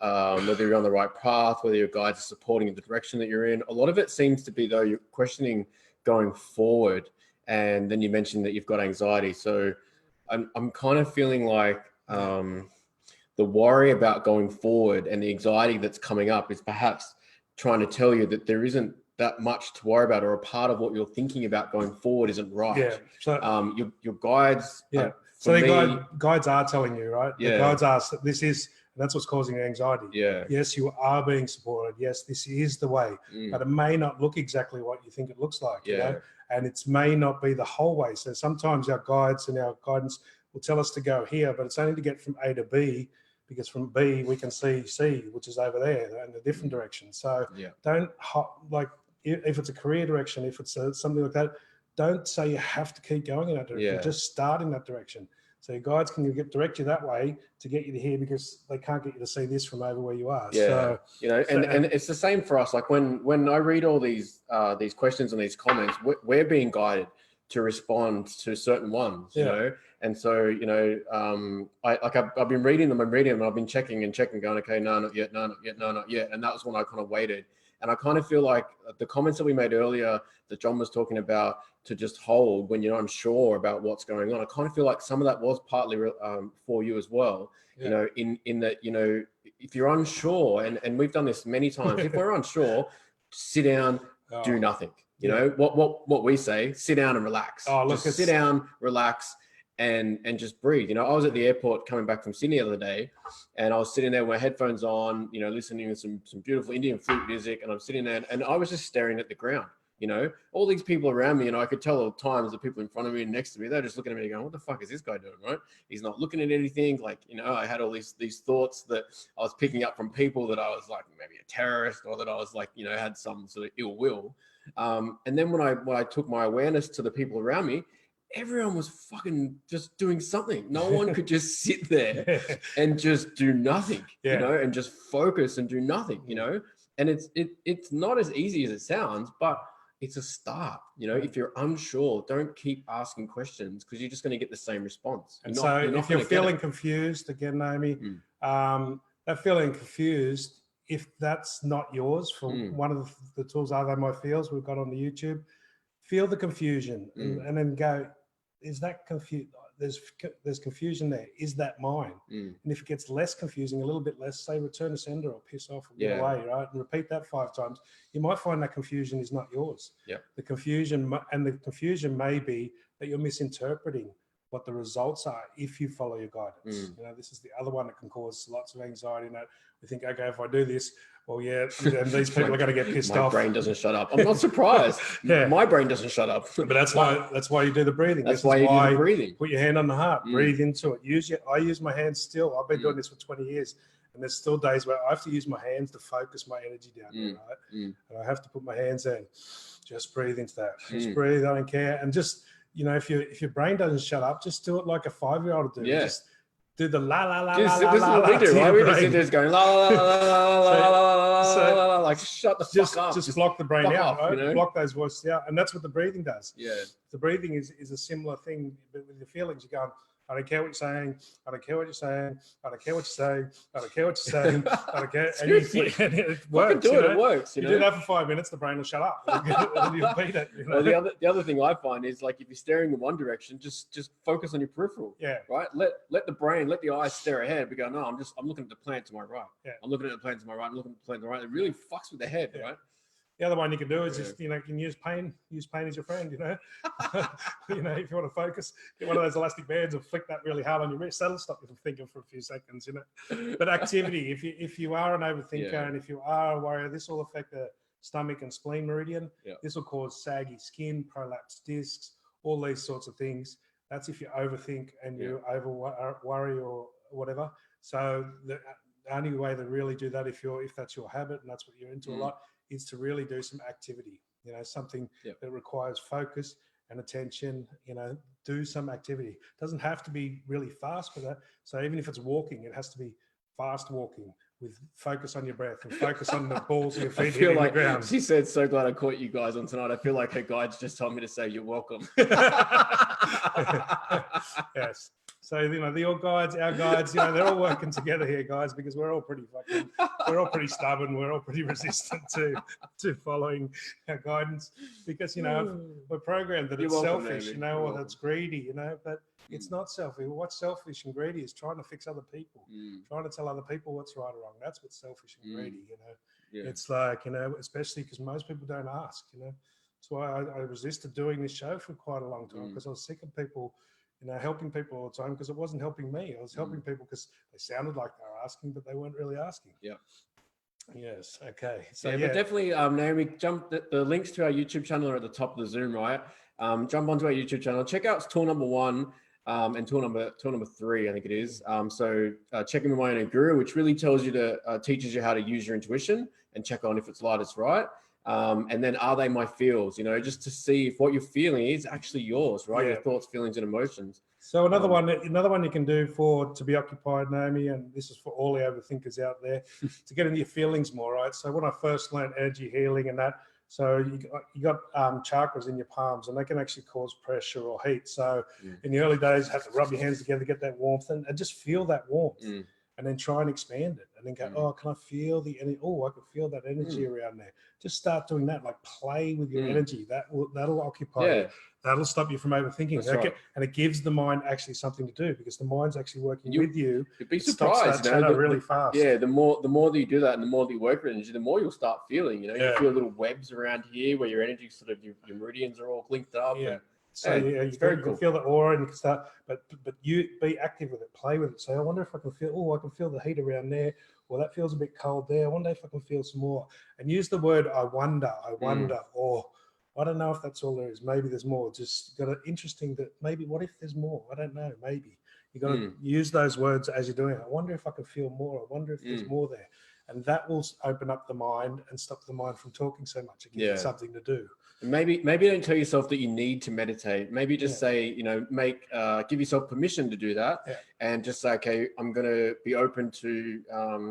whether you're on the right path, whether your guides are supporting the direction that you're in. A lot of it seems to be, though, you're questioning going forward. And then you mentioned that you've got anxiety. So I'm kind of feeling like the worry about going forward and the anxiety that's coming up is perhaps trying to tell you that there isn't that much to worry about, or a part of what you're thinking about going forward isn't right. Yeah. So your guides. Yeah. So the guides are telling you, right? Yeah. The guides are. And that's what's causing anxiety. Yeah. Yes, you are being supported. Yes, this is the way, but it may not look exactly what you think it looks like. And it may not be the whole way. So sometimes our guides and our guidance will tell us to go here, but it's only to get from A to B, because from B we can see C, which is over there in a different direction. So don't if it's a career direction, if it's something like that, don't say you have to keep going in that direction. Just start in that direction. So your guides can direct you that way to get you to here, because they can't get you to see this from over where you are. Yeah. So, and it's the same for us. Like when I read all these questions and these comments, we're being guided to respond to certain ones, you know? And so, I've been reading them and I've been checking going, okay, no, not yet, no, not yet, no, not yet. And that was when I kind of waited. And I kind of feel like the comments that we made earlier that John was talking about, to just hold when you're unsure about what's going on, I kind of feel like some of that was partly for you as well. In that, if you're unsure, and we've done this many times, if we're unsure, sit down, do nothing. You know what we say, sit down and relax. Just sit down, relax, and just breathe. I was at the airport coming back from Sydney the other day, and I was sitting there with headphones on, listening to some beautiful Indian flute music, and I'm sitting there and I was just staring at the ground. All these people around me, and I could tell at times the people in front of me and next to me, they're just looking at me going, what the fuck is this guy doing, right? He's not looking at anything. Like, I had all these thoughts that I was picking up from people, that I was like maybe a terrorist, or that I was like, had some sort of ill will. And then when I took my awareness to the people around me, everyone was fucking just doing something. No one could just sit there and just do nothing, and just focus and do nothing, and it's not as easy as it sounds, but it's a start. If you're unsure, don't keep asking questions, because you're just going to get the same response. And so if you're feeling confused, again, Naomi, that feeling confused, if that's not yours, for one of the tools, Are They My Feels, we've got on the YouTube, feel the confusion and then go, is that confused? there's confusion there. Is that mine? And if it gets less confusing, a little bit less, say return to sender or piss off or get away, right? And repeat that 5 times. You might find that confusion is not yours. The confusion may be that you're misinterpreting what the results are if you follow your guidance. You know, this is the other one that can cause lots of anxiety. You know, we think, okay, if I do this, well, yeah, and these people are going to get pissed off. My brain doesn't shut up. I'm not surprised. My brain doesn't shut up. But that's why you do the breathing. That's why you do the breathing. Put your hand on the heart, breathe into it. I use my hands still. I've been doing this for 20 years. And there's still days where I have to use my hands to focus my energy down there, right? And I have to put my hands in. Just breathe into that. Just breathe. I don't care. And just, you know, if your brain doesn't shut up, just do it like a 5-year-old do. Just do the la la la la la. This is what we do, right? We just sit there going la la la la la la la, like shut the fuck up. Just block the brain out, right? You know? Block those voices out, and that's what the breathing does. The breathing is a similar thing, but with the feelings. You're going, I don't care what you're saying. I don't care what you're saying. I don't care what you're saying. I don't care what you're saying. I don't care. And it works. It works. You do that for 5 minutes, the brain will shut up. And you beat it. You know? Well, the other thing I find is, like, if you're staring in one direction, just focus on your peripheral. Right. Let the brain, let the eyes stare ahead. We go, no, I'm looking at the plant to my right. I'm looking at the plant to my right. I'm looking at the plant to my right. It really fucks with the head, right? The other one you can do is just, you know, you can use pain as your friend, you know. You know, if you want to focus, get one of those elastic bands and flick that really hard on your wrist. That'll stop you from thinking for a few seconds, you know. But activity, if you are an overthinker and if you are a warrior, this will affect the stomach and spleen meridian. This will cause saggy skin, prolapsed discs, all these sorts of things. That's if you overthink and you over worry or whatever. So the only way to really do that, if that's your habit and that's what you're into a lot, is to really do some activity, you know, something that requires focus and attention, you know, do some activity. It doesn't have to be really fast for that. So even if it's walking, it has to be fast walking with focus on your breath and focus on the balls of your feet hitting the ground. She said, so glad I caught you guys on tonight. I feel like her guides just told me to say you're welcome. Yes. So, you know, our guides, you know, they're all working together here, guys, because we're all pretty stubborn. We're all pretty resistant to following our guidance because, you know, we're programmed that it's selfish, you know, or that it's greedy, you know, but it's not selfish. What's selfish and greedy is trying to fix other people, trying to tell other people what's right or wrong. That's what's selfish and greedy, you know. It's like, you know, especially because most people don't ask, you know. That's why I resisted doing this show for quite a long time because I was sick of people, you know, helping people all the time because it wasn't helping me. I was helping people because they sounded like they were asking, but they weren't really asking. Yes. Okay. So but definitely, Naomi, the links to our YouTube channel are at the top of the Zoom, right? Jump onto our YouTube channel. Check out tool number 1 and tool number 3, I think it is. So check in with My Inner Guru, which really tells you teaches you how to use your intuition and check on if it's light, it's right. And then are they my feels, you know, just to see if what you're feeling is actually yours, right? Your thoughts, feelings, and emotions. So another one you can do to be occupied, Naomi, and this is for all the overthinkers out there, to get into your feelings more, right? So when I first learned energy healing and that, so you got chakras in your palms and they can actually cause pressure or heat. So in the early days, you have to rub your hands together, get that warmth and just feel that warmth. And then try and expand it and then go, oh, can I feel the energy? Oh, I can feel that energy around there. Just start doing that, like play with your energy. That'll occupy you. That'll stop you from overthinking. Right. And it gives the mind actually something to do because the mind's actually working with you. You'd be surprised, that chatter really fast. Yeah, the more that you do that and the more that you work with energy, the more you'll start feeling, you know, you feel little webs around here where your energy sort of, your meridians are all linked up. So you can feel the aura and you can start, but you be active with it, play with it. Say, I wonder if I can feel, I can feel the heat around there, or that feels a bit cold there. I wonder if I can feel some more. And use the word I wonder, or I don't know if that's all there is. Maybe there's more. Just got an interesting that maybe what if there's more? I don't know. Maybe you got to use those words as you're doing it. I wonder if I can feel more. I wonder if there's more there. And that will open up the mind and stop the mind from talking so much. It gives you something to do. Maybe don't tell yourself that you need to meditate. Maybe just say, you know, give yourself permission to do that and just say, okay, I'm going to be open to,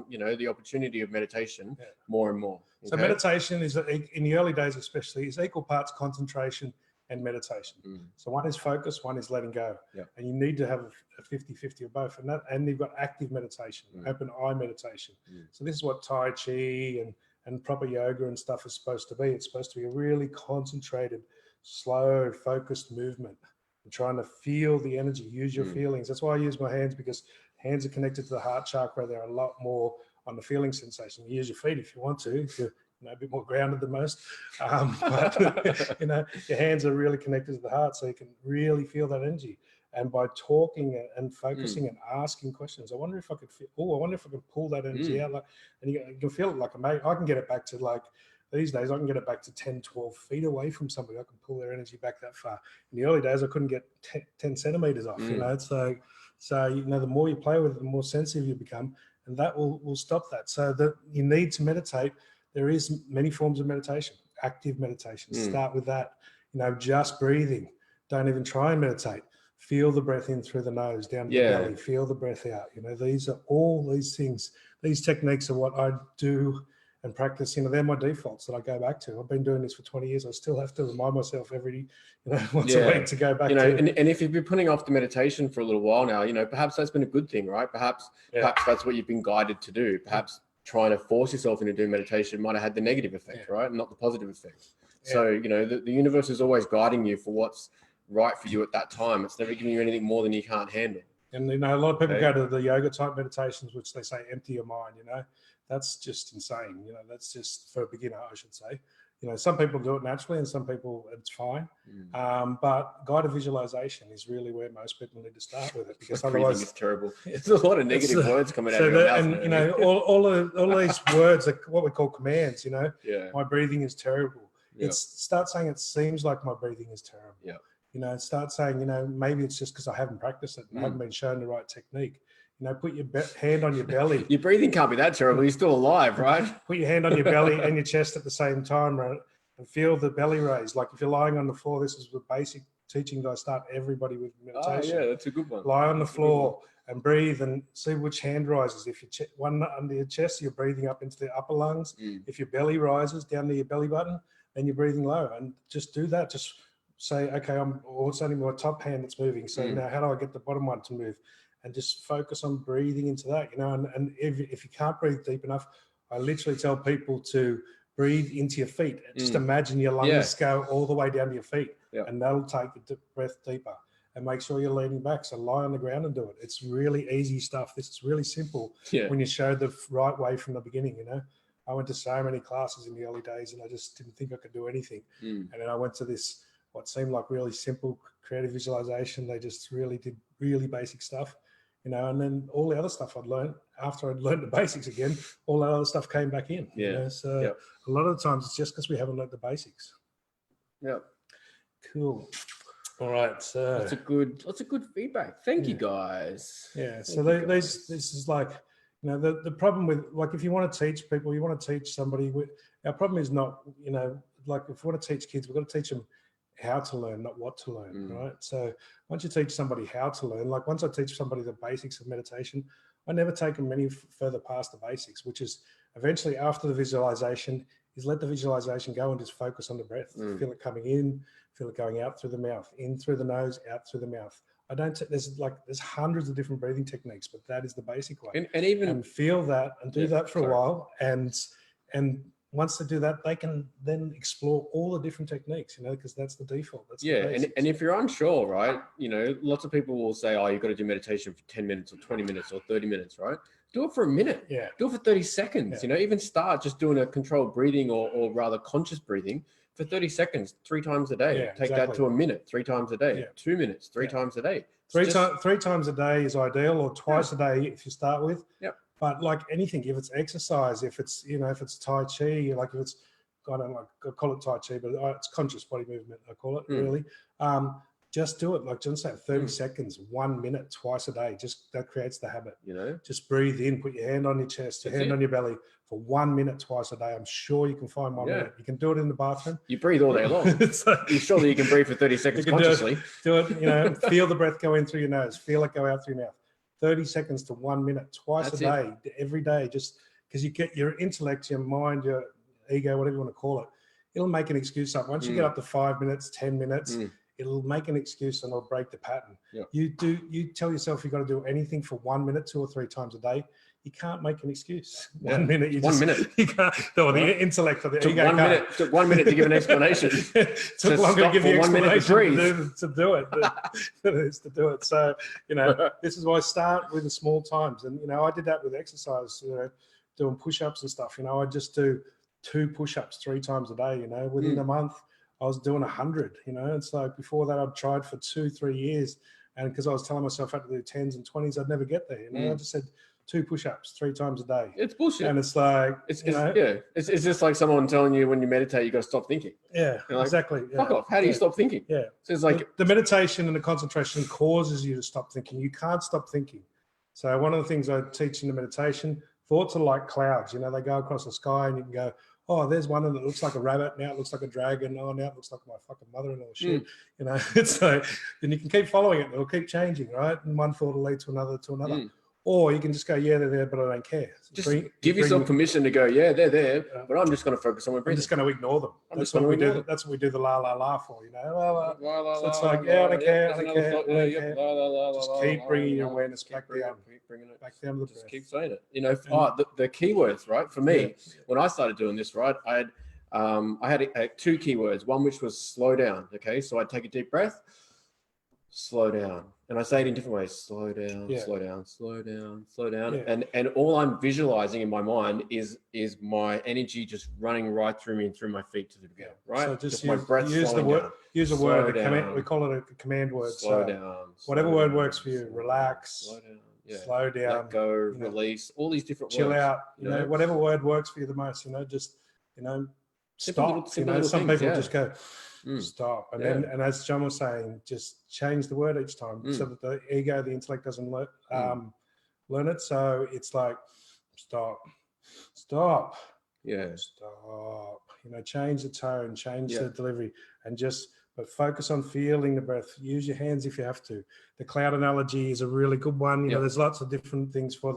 you know, the opportunity of meditation more and more. Okay? So meditation is, in the early days especially, is equal parts concentration and meditation. So one is focus, one is letting go. And you need to have a 50-50 of both. And you've got active meditation, open eye meditation. So this is what Tai Chi and proper yoga and stuff is supposed to be. It's supposed to be a really concentrated, slow, focused movement. and trying to feel the energy, use your feelings. That's why I use my hands, because hands are connected to the heart chakra. They're a lot more on the feeling sensation. You use your feet if you want to, if you're a bit more grounded than most. But your hands are really connected to the heart, so you can really feel that energy. And by talking and focusing and asking questions, I wonder if I could feel, I wonder if I could pull that energy out. And you can feel it like a mate. I can get it back to these days, I can get it back to 10, 12 feet away from somebody. I can pull their energy back that far. In the early days, I couldn't get 10 centimeters off, So, the more you play with it, the more sensitive you become, and that will stop that. So that you need to meditate. There is many forms of meditation, active meditation. Start with that, just breathing. Don't even try and meditate. Feel the breath in through the nose, down to the belly. Feel the breath out. These are all these things. These techniques are what I do and practice. They're my defaults that I go back to. I've been doing this for 20 years. I still have to remind myself every, once a week to go back to. And if you've been putting off the meditation for a little while now, perhaps that's been a good thing, right? Perhaps that's what you've been guided to do. Perhaps trying to force yourself into doing meditation might have had the negative effect, right? Not the positive effect. So, the universe is always guiding you for what's right for you at that time. It's never giving you anything more than you can't handle. And, a lot of people go to the yoga type meditations, which they say empty your mind, that's just insane. That's just for a beginner, I should say. Some people do it naturally and some people it's fine. But guided visualization is really where most people need to start with it, because otherwise it's terrible. There's a lot of negative words coming out of your mouth. And all these words are what we call commands, My breathing is terrible. Start saying it seems like my breathing is terrible. Start saying, maybe it's just because I haven't practiced it and I haven't been shown the right technique. Put your hand on your belly. Your breathing can't be that terrible. You're still alive, right? Put your hand on your belly and your chest at the same time, right? And feel the belly raise. Like if you're lying on the floor, this is the basic teaching that I start everybody with meditation. Oh, yeah, that's a good one. Lie on the floor and breathe and see which hand rises. If you one under your chest, you're breathing up into the upper lungs. If your belly rises down to your belly button, then you're breathing low. And just do that. Just say, okay, it's only my top hand that's moving. So now how do I get the bottom one to move? And just focus on breathing into that, and if you can't breathe deep enough, I literally tell people to breathe into your feet. Just imagine your lungs go all the way down to your feet, and that'll take the breath deeper. And make sure you're leaning back. So lie on the ground and do it. It's really easy stuff. This is really simple when you show the right way from the beginning, I went to so many classes in the early days and I just didn't think I could do anything. And then I went to this, what seemed like really simple creative visualization. They just really did really basic stuff. And then all the other stuff I'd learned after I'd learned the basics again, all that other stuff came back in. So a lot of the times it's just because we haven't learned the basics. Cool. All right. So lots of good feedback. Thank you guys. So this is like, the problem with, like, if you want to teach people, you want to teach somebody, our problem is not, like if we want to teach kids, we've got to teach them how to learn, not what to learn, right? So once you teach somebody how to learn, like once I teach somebody the basics of meditation, I never take them any further past the basics, which is eventually after the visualization is let the visualization go and just focus on the breath. Feel it coming in, feel it going out through the mouth, in through the nose, out through the mouth. There's hundreds of different breathing techniques, but that is the basic way. And feel that and do that for a while. And once they do that, they can then explore all the different techniques, because that's the default. That's and if you're unsure, right, lots of people will say, oh, you've got to do meditation for 10 minutes or 20 minutes or 30 minutes, right? Do it for a minute. Do it for 30 seconds. Even start just doing a controlled breathing or rather conscious breathing for 30 seconds, 3 times a day. Take that to a minute, 3 times a day, 2 minutes, 3 times a day. Three times a day is ideal, or twice a day if you start with. But like anything, if it's exercise, if it's, if it's Tai Chi, like if it's, I call it Tai Chi, but it's conscious body movement, I call it really. Just do it. Like John said, 30 seconds, 1 minute, twice a day. Just that creates the habit. Just breathe in, put your hand on your chest, your hand on your belly for 1 minute, twice a day. I'm sure you can find 1 minute. You can do it in the bathroom. You breathe all day long. Surely you can breathe for 30 seconds consciously. Do it, feel the breath go in through your nose, feel it go out through your mouth. 30 seconds to 1 minute, twice a day, every day, just because you get your intellect, your mind, your ego, whatever you want to call it, it'll make an excuse up. Once you get up to 5 minutes, 10 minutes, it'll make an excuse and it'll break the pattern. You tell yourself you've got to do anything for 1 minute, 2 or 3 times a day. you can't make an excuse. Yeah. 1 minute, you 1 just, minute. you can't. No, the Right. intellect of the Took ego 1 can't. minute. Took 1 minute to give an explanation. Took longer to stop give the for 1 minute to explanation to do it than it is to do it. So, this is why I start with the small times. And, I did that with exercise, doing push-ups and stuff. I just do 2 push-ups 3 times a day, within a month. I was doing 100, It's like before that I'd tried for 2-3 years. And because I was telling myself I had to do 10s and 20s, I'd never get there. I just said 2 push-ups 3 times a day. It's bullshit. And it's like, it's just like someone telling you when you meditate, you got to stop thinking. Yeah, like, exactly. Yeah. Fuck off. How do you stop thinking? Yeah. So it's like the meditation and the concentration causes you to stop thinking. You can't stop thinking. So one of the things I teach in the meditation, thoughts are like clouds. They go across the sky and you can go, oh, there's one and it looks like a rabbit. Now it looks like a dragon. Oh, now it looks like my fucking mother-in-law shit. It's like, then you can keep following it. It'll keep changing, right? And one thought will lead to another. Or you can just go, yeah, they're there, but I don't care. Just give yourself permission to go, yeah, they're there, but I'm just going to focus on my breathing. I'm just going to ignore them. That's what we do. That's what we do the la la la for, La, la. So it's like, yeah, I don't care. I don't care. Just keep bringing your awareness back down. Back down to the breath. Just keep saying it. The keywords, right? For me, when I started doing this, right, I had 2 keywords. One which was slow down. Okay, so I'd take a deep breath, slow down. And I say it in different ways. Slow down, slow down, slow down, slow down. Yeah. And all I'm visualizing in my mind is my energy just running right through me and through my feet to the ground. Right? So just my breath use the word. Use a word. We call it a command word. Slow down. Whatever word works for you. Relax. Slow down. Yeah. Slow down. Let go. Release. All these different chill words. Chill out. Whatever word works for you the most. Just stop. Some people just go. Stop. And then, and as John was saying, just change the word each time so that the ego, the intellect doesn't learn it. So it's like, stop. Yeah. Stop. Change the tone, change the delivery, and but focus on feeling the breath. Use your hands if you have to. The cloud analogy is a really good one. There's lots of different things for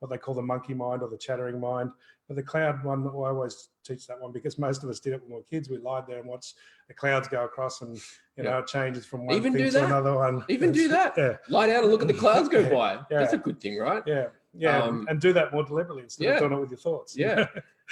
what they call the monkey mind or the chattering mind. But the cloud one, I always teach that one because most of us did it when we were kids. We lied there and watched the clouds go across and, it changes from one thing to another one. Even do that. Yeah. Lie down and look at the clouds go by. That's a good thing, right? Yeah. Yeah. And do that more deliberately instead of doing it with your thoughts. Yeah.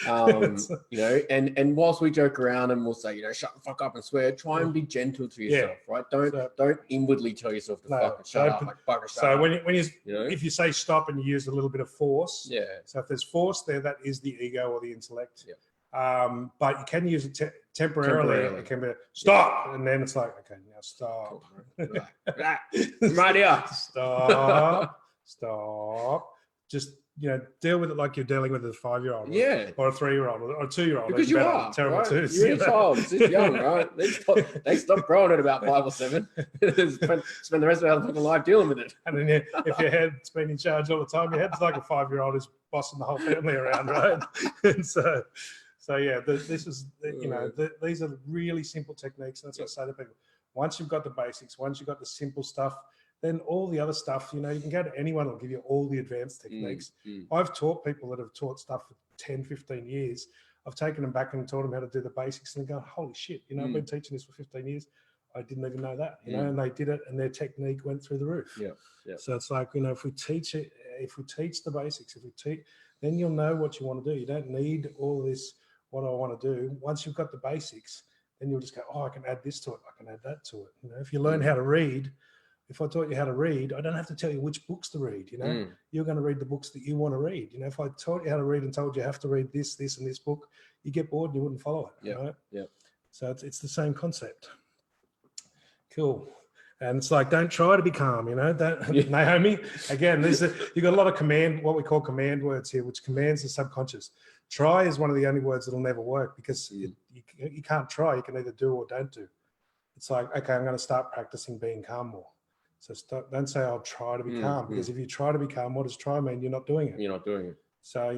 And whilst we joke around and we'll say, shut the fuck up and swear, try and be gentle to yourself, right? Don't inwardly tell yourself to fucking shut up. Like, fucking shut up. When you if you say stop and you use a little bit of force, so if there's force there, that is the ego or the intellect. But you can use it temporarily. It can be stop, and then it's like, okay, now stop. Right here. Stop. Just deal with it like you're dealing with a 5-year-old, or a 3-year-old, or a 2-year-old. Because you are terrible right? Too. You're a child. It's young, right? They stop growing at about 5 or 7. Spend the rest of our fucking life dealing with it. And then if your head's been in charge all the time, your head's like a 5-year-old who's bossing the whole family around, right? And so this is these are really simple techniques. That's what I say to people. Once you've got the basics, once you've got the simple stuff, then all the other stuff, you can go to anyone who'll give you all the advanced techniques. I've taught people that have taught stuff for 10, 15 years. I've taken them back and taught them how to do the basics and they go, holy shit, I've been teaching this for 15 years. I didn't even know that, and they did it and their technique went through the roof. Yeah. So it's like, if we teach it, if we teach the basics, then you'll know what you want to do. You don't need all this, what I want to do. Once you've got the basics, then you'll just go, oh, I can add this to it. I can add that to it. If you learn how to read, if I taught you how to read, I don't have to tell you which books to read. You're going to read the books that you want to read. If I taught you how to read and told you have to read this, and this book, you get bored and you wouldn't follow it. Right? Yeah. So it's the same concept. Cool. And it's like, don't try to be calm. Naomi. Again, you've got a lot of what we call command words here, which commands the subconscious. Try is one of the only words that'll never work because you can't try. You can either do or don't do. It's like, okay, I'm going to start practicing being calm more. So don't say I'll try to be calm, because if you try to be calm, what does try mean? You're not doing it. You're not doing it. So,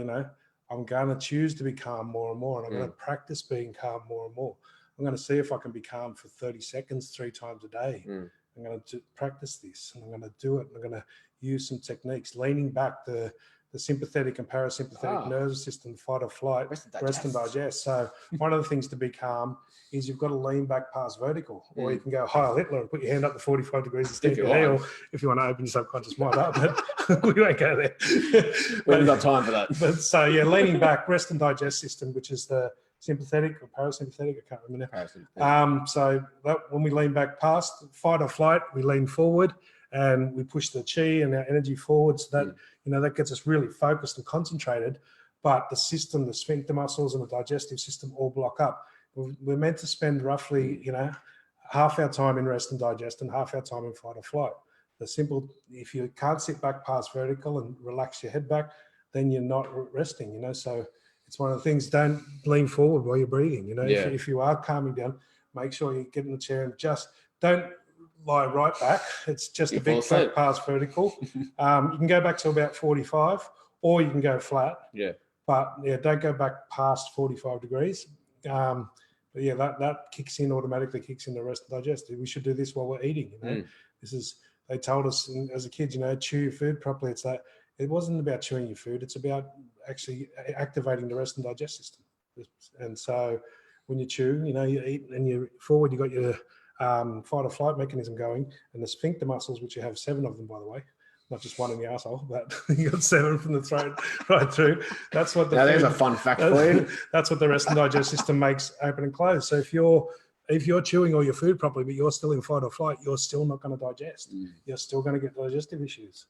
I'm going to choose to be calm more and more, and I'm going to practice being calm more and more. I'm going to see if I can be calm for 30 seconds, 3 times a day. I'm going to practice this, and I'm going to do it. And I'm going to use some techniques, leaning back, the the sympathetic and parasympathetic nervous system, fight or flight, rest and digest. So one of the things to be calm is you've got to lean back past vertical, or you can go Heil Hitler and put your hand up to 45 degrees and stick your heel if you want to open your subconscious mind up, but we won't go there. We haven't got time for that. But so yeah, leaning back, rest and digest system, which is the sympathetic or parasympathetic, I can't remember now. So that, when we lean back past fight or flight, we lean forward and we push the chi and our energy forward, so that that gets us really focused and concentrated. But the system, the sphincter muscles and the digestive system all block up. We're meant to spend roughly half our time in rest and digest and half our time in fight or flight. The simple, if you can't sit back past vertical and relax your head back, then you're not resting. So it's one of the things, don't lean forward while you're breathing. If you are calming down, make sure you get in the chair and just don't lie right back. It's just a big flat past vertical. You can go back to about 45 or you can go flat. Yeah. But don't go back past 45 degrees. But yeah, that kicks in, automatically kicks in the rest and digest. We should do this while we're eating. They told us as a kid, chew your food properly. It's like, it wasn't about chewing your food. It's about actually activating the rest and digest system. And so when you chew, you eat and you're forward, you got your fight or flight mechanism going, and the sphincter muscles, which you have 7 of them, by the way, not just one in the asshole, but you got 7 from the throat right through. That's what there's a fun fact for you. That's what the rest and digest system makes open and close. So if you're chewing all your food properly, but you're still in fight or flight, you're still not going to digest. You're still going to get digestive issues.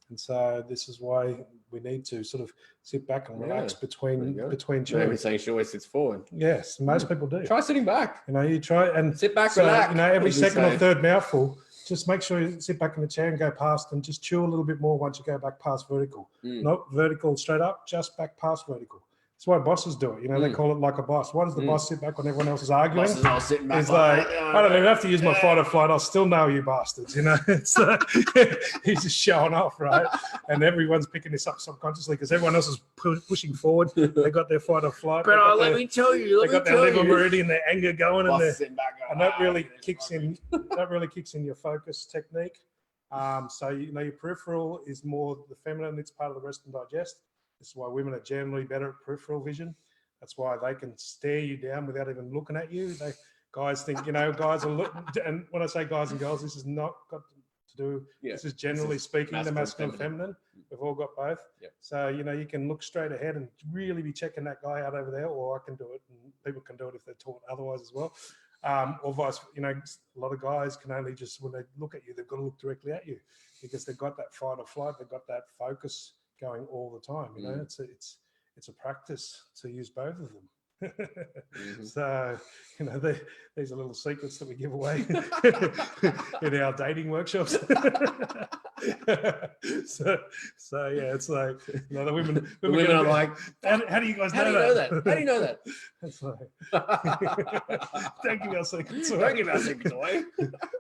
And so this is why we need to sort of sit back and relax between chewing. Maybe saying she always sits forward. Yes, most people do. Try sitting back. You try and sit back, relax. Every second or third mouthful, just make sure you sit back in the chair and go past, and just chew a little bit more once you go back past vertical. Not vertical straight up, just back past vertical. That's why bosses do it. They call it like a boss. Why does the boss sit back when everyone else is arguing? Bosses all sitting back. It's like, I don't even have to use my fight or flight. I'll still know you bastards. It's he's just showing off, right? And everyone's picking this up subconsciously because everyone else is pushing forward. They got their fight or flight. But let me tell you, they got their liver meridian, their anger going, and that really kicks in. That really kicks in your focus technique. So your peripheral is more the feminine. It's part of the rest and digest. This is why women are generally better at peripheral vision. That's why they can stare you down without even looking at you. Guys think, guys are looking, and when I say guys and girls, this is not got to do, this is generally speaking, the masculine and feminine. We've all got both. Yep. So, you can look straight ahead and really be checking that guy out over there, or I can do it, and people can do it if they're taught otherwise as well. Or vice, a lot of guys can only just, when they look at you, they've got to look directly at you because they've got that fight or flight, they've got that focus going all the time. It's a practice to use both of them. So these are little secrets that we give away in our dating workshops. so yeah, it's like the women are like, how do you guys know that? How do you know that? It's like, don't give our secrets away. Don't give our secrets away.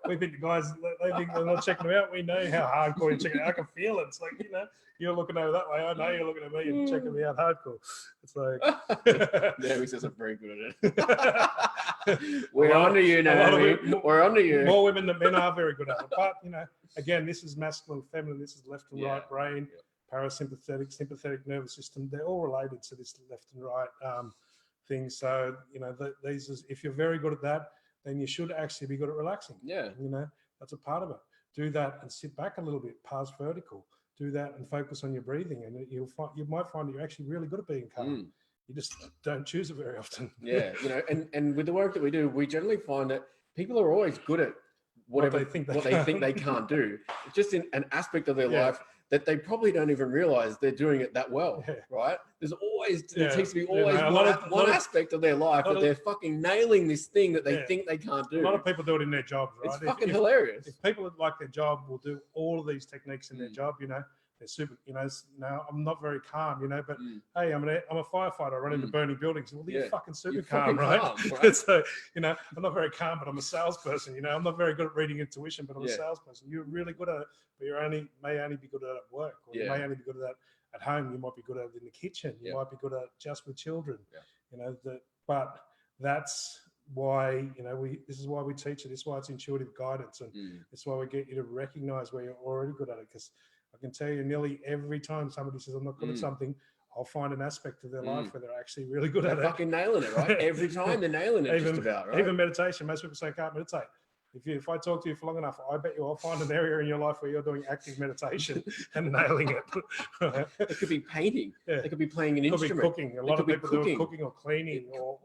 We think the guys, they think they're not checking them out. We know how hardcore you're checking out. I can feel it. It's like, you're looking over that way. I know you're looking at me and checking me out hardcore. It's like, yeah, we just are very good at it. We're onto you now. We're onto you. More women than men are very good at it. But again, this is masculine, feminine. This is left and right brain, parasympathetic, sympathetic nervous system. They're all related to this left and right thing. So these is, if you're very good at that, then you should actually be good at relaxing. Yeah, that's a part of it. Do that and sit back a little bit past vertical. Do that and focus on your breathing, and you might find that you're actually really good at being calm. You just don't choose it very often. Yeah, and with the work that we do, we generally find that people are always good at what they think they can't do. It's just in an aspect of their life that they probably don't even realize they're doing it that well, right? There's always, there seems to be always one aspect of their life that they're fucking nailing this thing that they think they can't do. A lot of people do it in their jobs, right? It's fucking hilarious. If people that like their job will do all of these techniques in their job, they're super, I'm not very calm, but hey, I'm a firefighter, I run into burning buildings. Well, you're fucking super calm, right? So, I'm not very calm, but I'm a salesperson, I'm not very good at reading intuition, but I'm a salesperson. You're really good at it, but you may only be good at it at work, or you may only be good at that at home. You might be good at it in the kitchen. You might be good at it just with children, but that's why, this is why we teach it. This is why it's intuitive guidance. And it's why we get you to recognize where you're already good at it. Because I can tell you nearly every time somebody says I'm not good at something, I'll find an aspect of their life where they're actually really good at it. Fucking nailing it, right? Every time they're nailing it, even, just about, right? Even meditation, most people say I can't meditate. If I talk to you for long enough, I bet you I'll find an area in your life where you're doing active meditation and nailing it. It could be painting. Yeah. It could be playing an instrument. It could be cooking. A lot of people do cooking or cleaning or,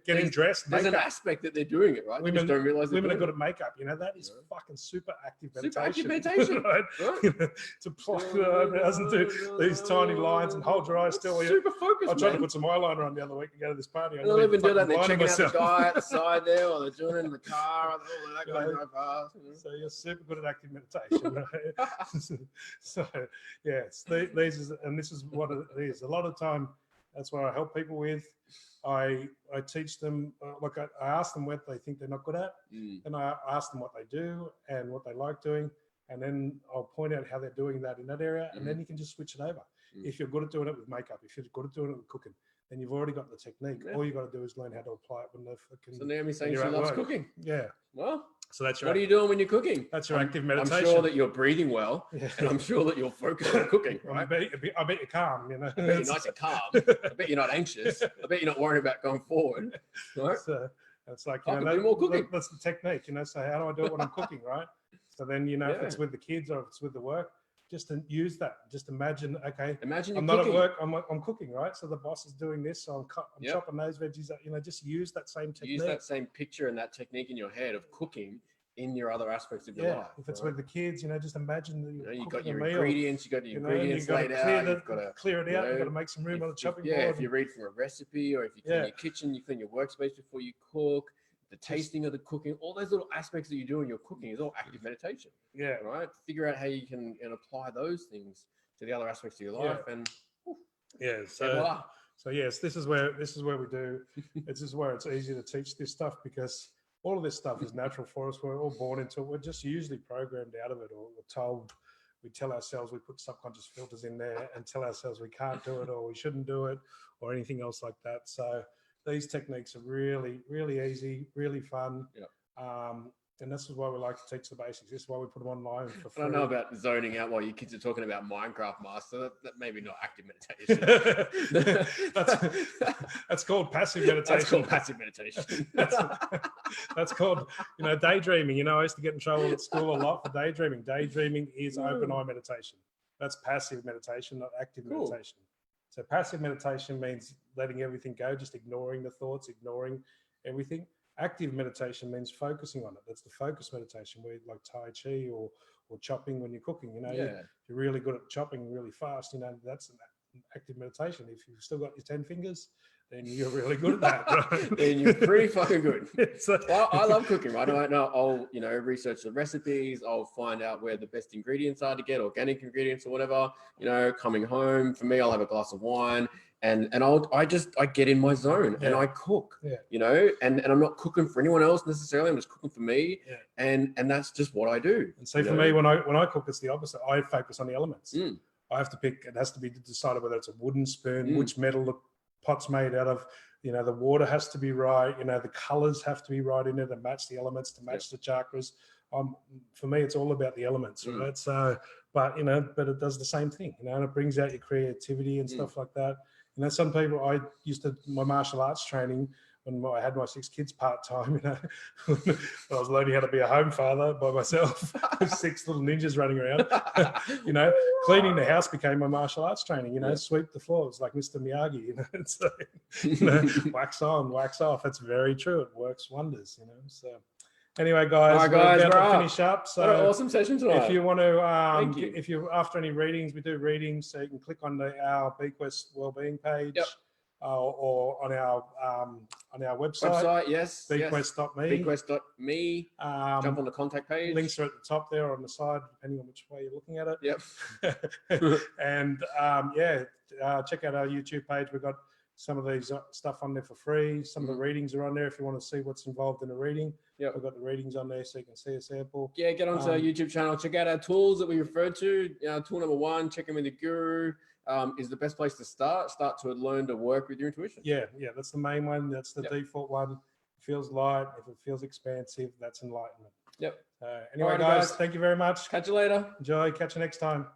getting dressed. There's an aspect that they're doing it, right? Women don't realize women are good at makeup. That is fucking super active meditation. Super active meditation. Right? To pluck doesn't do these tiny lines and hold your eyes still. Super focused. I tried to put some eyeliner on the other week to go to this party. They'll even do that. They're checking out the guy at the side there, or they're doing it in the car. That guy drive past. So you're super good at active meditation, right? So yes, this is what it is. A lot of time, that's what I help people with. I teach them. I ask them what they think they're not good at, and I ask them what they do and what they like doing, and then I'll point out how they're doing that in that area, and then you can just switch it over. If you're good at doing it with makeup, if you're good at doing it with cooking, then you've already got the technique. All you got to do is learn how to apply it when the fucking. So Naomi's saying she loves cooking. Yeah. Well, so that's what are you doing when you're cooking? That's your active meditation. I'm sure that you're breathing well, and I'm sure that you're focused on cooking, right? I bet you're calm, I bet you're nice and calm. I bet you're not anxious. I bet you're not worried about going forward, right? So it's like, more cooking. That's the technique, So how do I do it when I'm cooking, right? So then, if it's with the kids or if it's with the work, just to use that. Just imagine, okay, imagine I'm not at work, I'm cooking, right? So the boss is doing this, so I'm chopping those veggies up, just use that same technique. Use that same picture and that technique in your head of cooking in your other aspects of your life. If it's with the kids, just imagine that you've got your ingredients, you've got your ingredients laid out, you've got to clear it out, you've got to make some room on the chopping board. If you read from a recipe, or if you clean your kitchen, you clean your workspace before you cook, the tasting of the cooking, all those little aspects that you do in your cooking is all active meditation. Yeah. Right? Figure out how you can apply those things to the other aspects of your life. And so yes, this is where we do. This is where it's easy to teach this stuff, because all of this stuff is natural for us. We're all born into it. We're just usually programmed out of it, or we're told. We tell ourselves, we put subconscious filters in there and tell ourselves we can't do it, or we shouldn't do it, or anything else like that. So these techniques are really, really easy, really fun. And this is why we like to teach the basics. This is why we put them online for free. I don't know about zoning out while your kids are talking about Minecraft Master. That maybe not active meditation. That's called passive meditation. That's called passive meditation. That's called, daydreaming. I used to get in trouble at school a lot for daydreaming. Daydreaming is open eye meditation. That's passive meditation, not active meditation. So passive meditation means letting everything go, just ignoring the thoughts, ignoring everything. Active meditation means focusing on it. That's the focus meditation, where like Tai Chi or chopping when you're cooking. You're really good at chopping really fast. That's an active meditation. If you've still got your 10 fingers, then you're really good at that. Right? Then you're pretty fucking good. I love cooking, right? I'll research the recipes. I'll find out where the best ingredients are to get, organic ingredients or whatever. Coming home, for me, I'll have a glass of wine. And I get in my zone and I cook, and I'm not cooking for anyone else necessarily. I'm just cooking for me, and that's just what I do. And so for me, when I cook, it's the opposite. I focus on the elements. I have to pick. It has to be decided whether it's a wooden spoon, which metal the pot's made out of. The water has to be right. The colors have to be right in it to match the elements, to match the chakras. For me, it's all about the elements, right? So, but it does the same thing, and it brings out your creativity and stuff like that. Some people, I used to, my martial arts training, when I had my 6 kids part-time, when I was learning how to be a home father by myself, 6 little ninjas running around, cleaning the house became my martial arts training, sweep the floors like Mr. Miyagi, it's like, wax on, wax off. That's very true. It works wonders, so. Anyway, guys, we're about to finish up. So what an awesome session tonight. If you want to, if you after any readings, we do readings, so you can click on our BeQuest Wellbeing page, or on our website. Yes, BeQuest.me. BeQuest.me. Jump on the contact page. Links are at the top there, or on the side, depending on which way you're looking at it. And check out our YouTube page. We've got some of these stuff on there for free. Some of the readings are on there if you want to see what's involved in a reading. We've got the readings on there so you can see a sample. Get onto our YouTube channel. Check out our tools that we referred to. Tool number 1, check in with the guru, is the best place to start. Start to learn to work with your intuition. Yeah, that's the main one. That's the default one. It feels light. If it feels expansive, that's enlightenment. Anyway, guys, thank you very much. Catch you later. Enjoy. Catch you next time.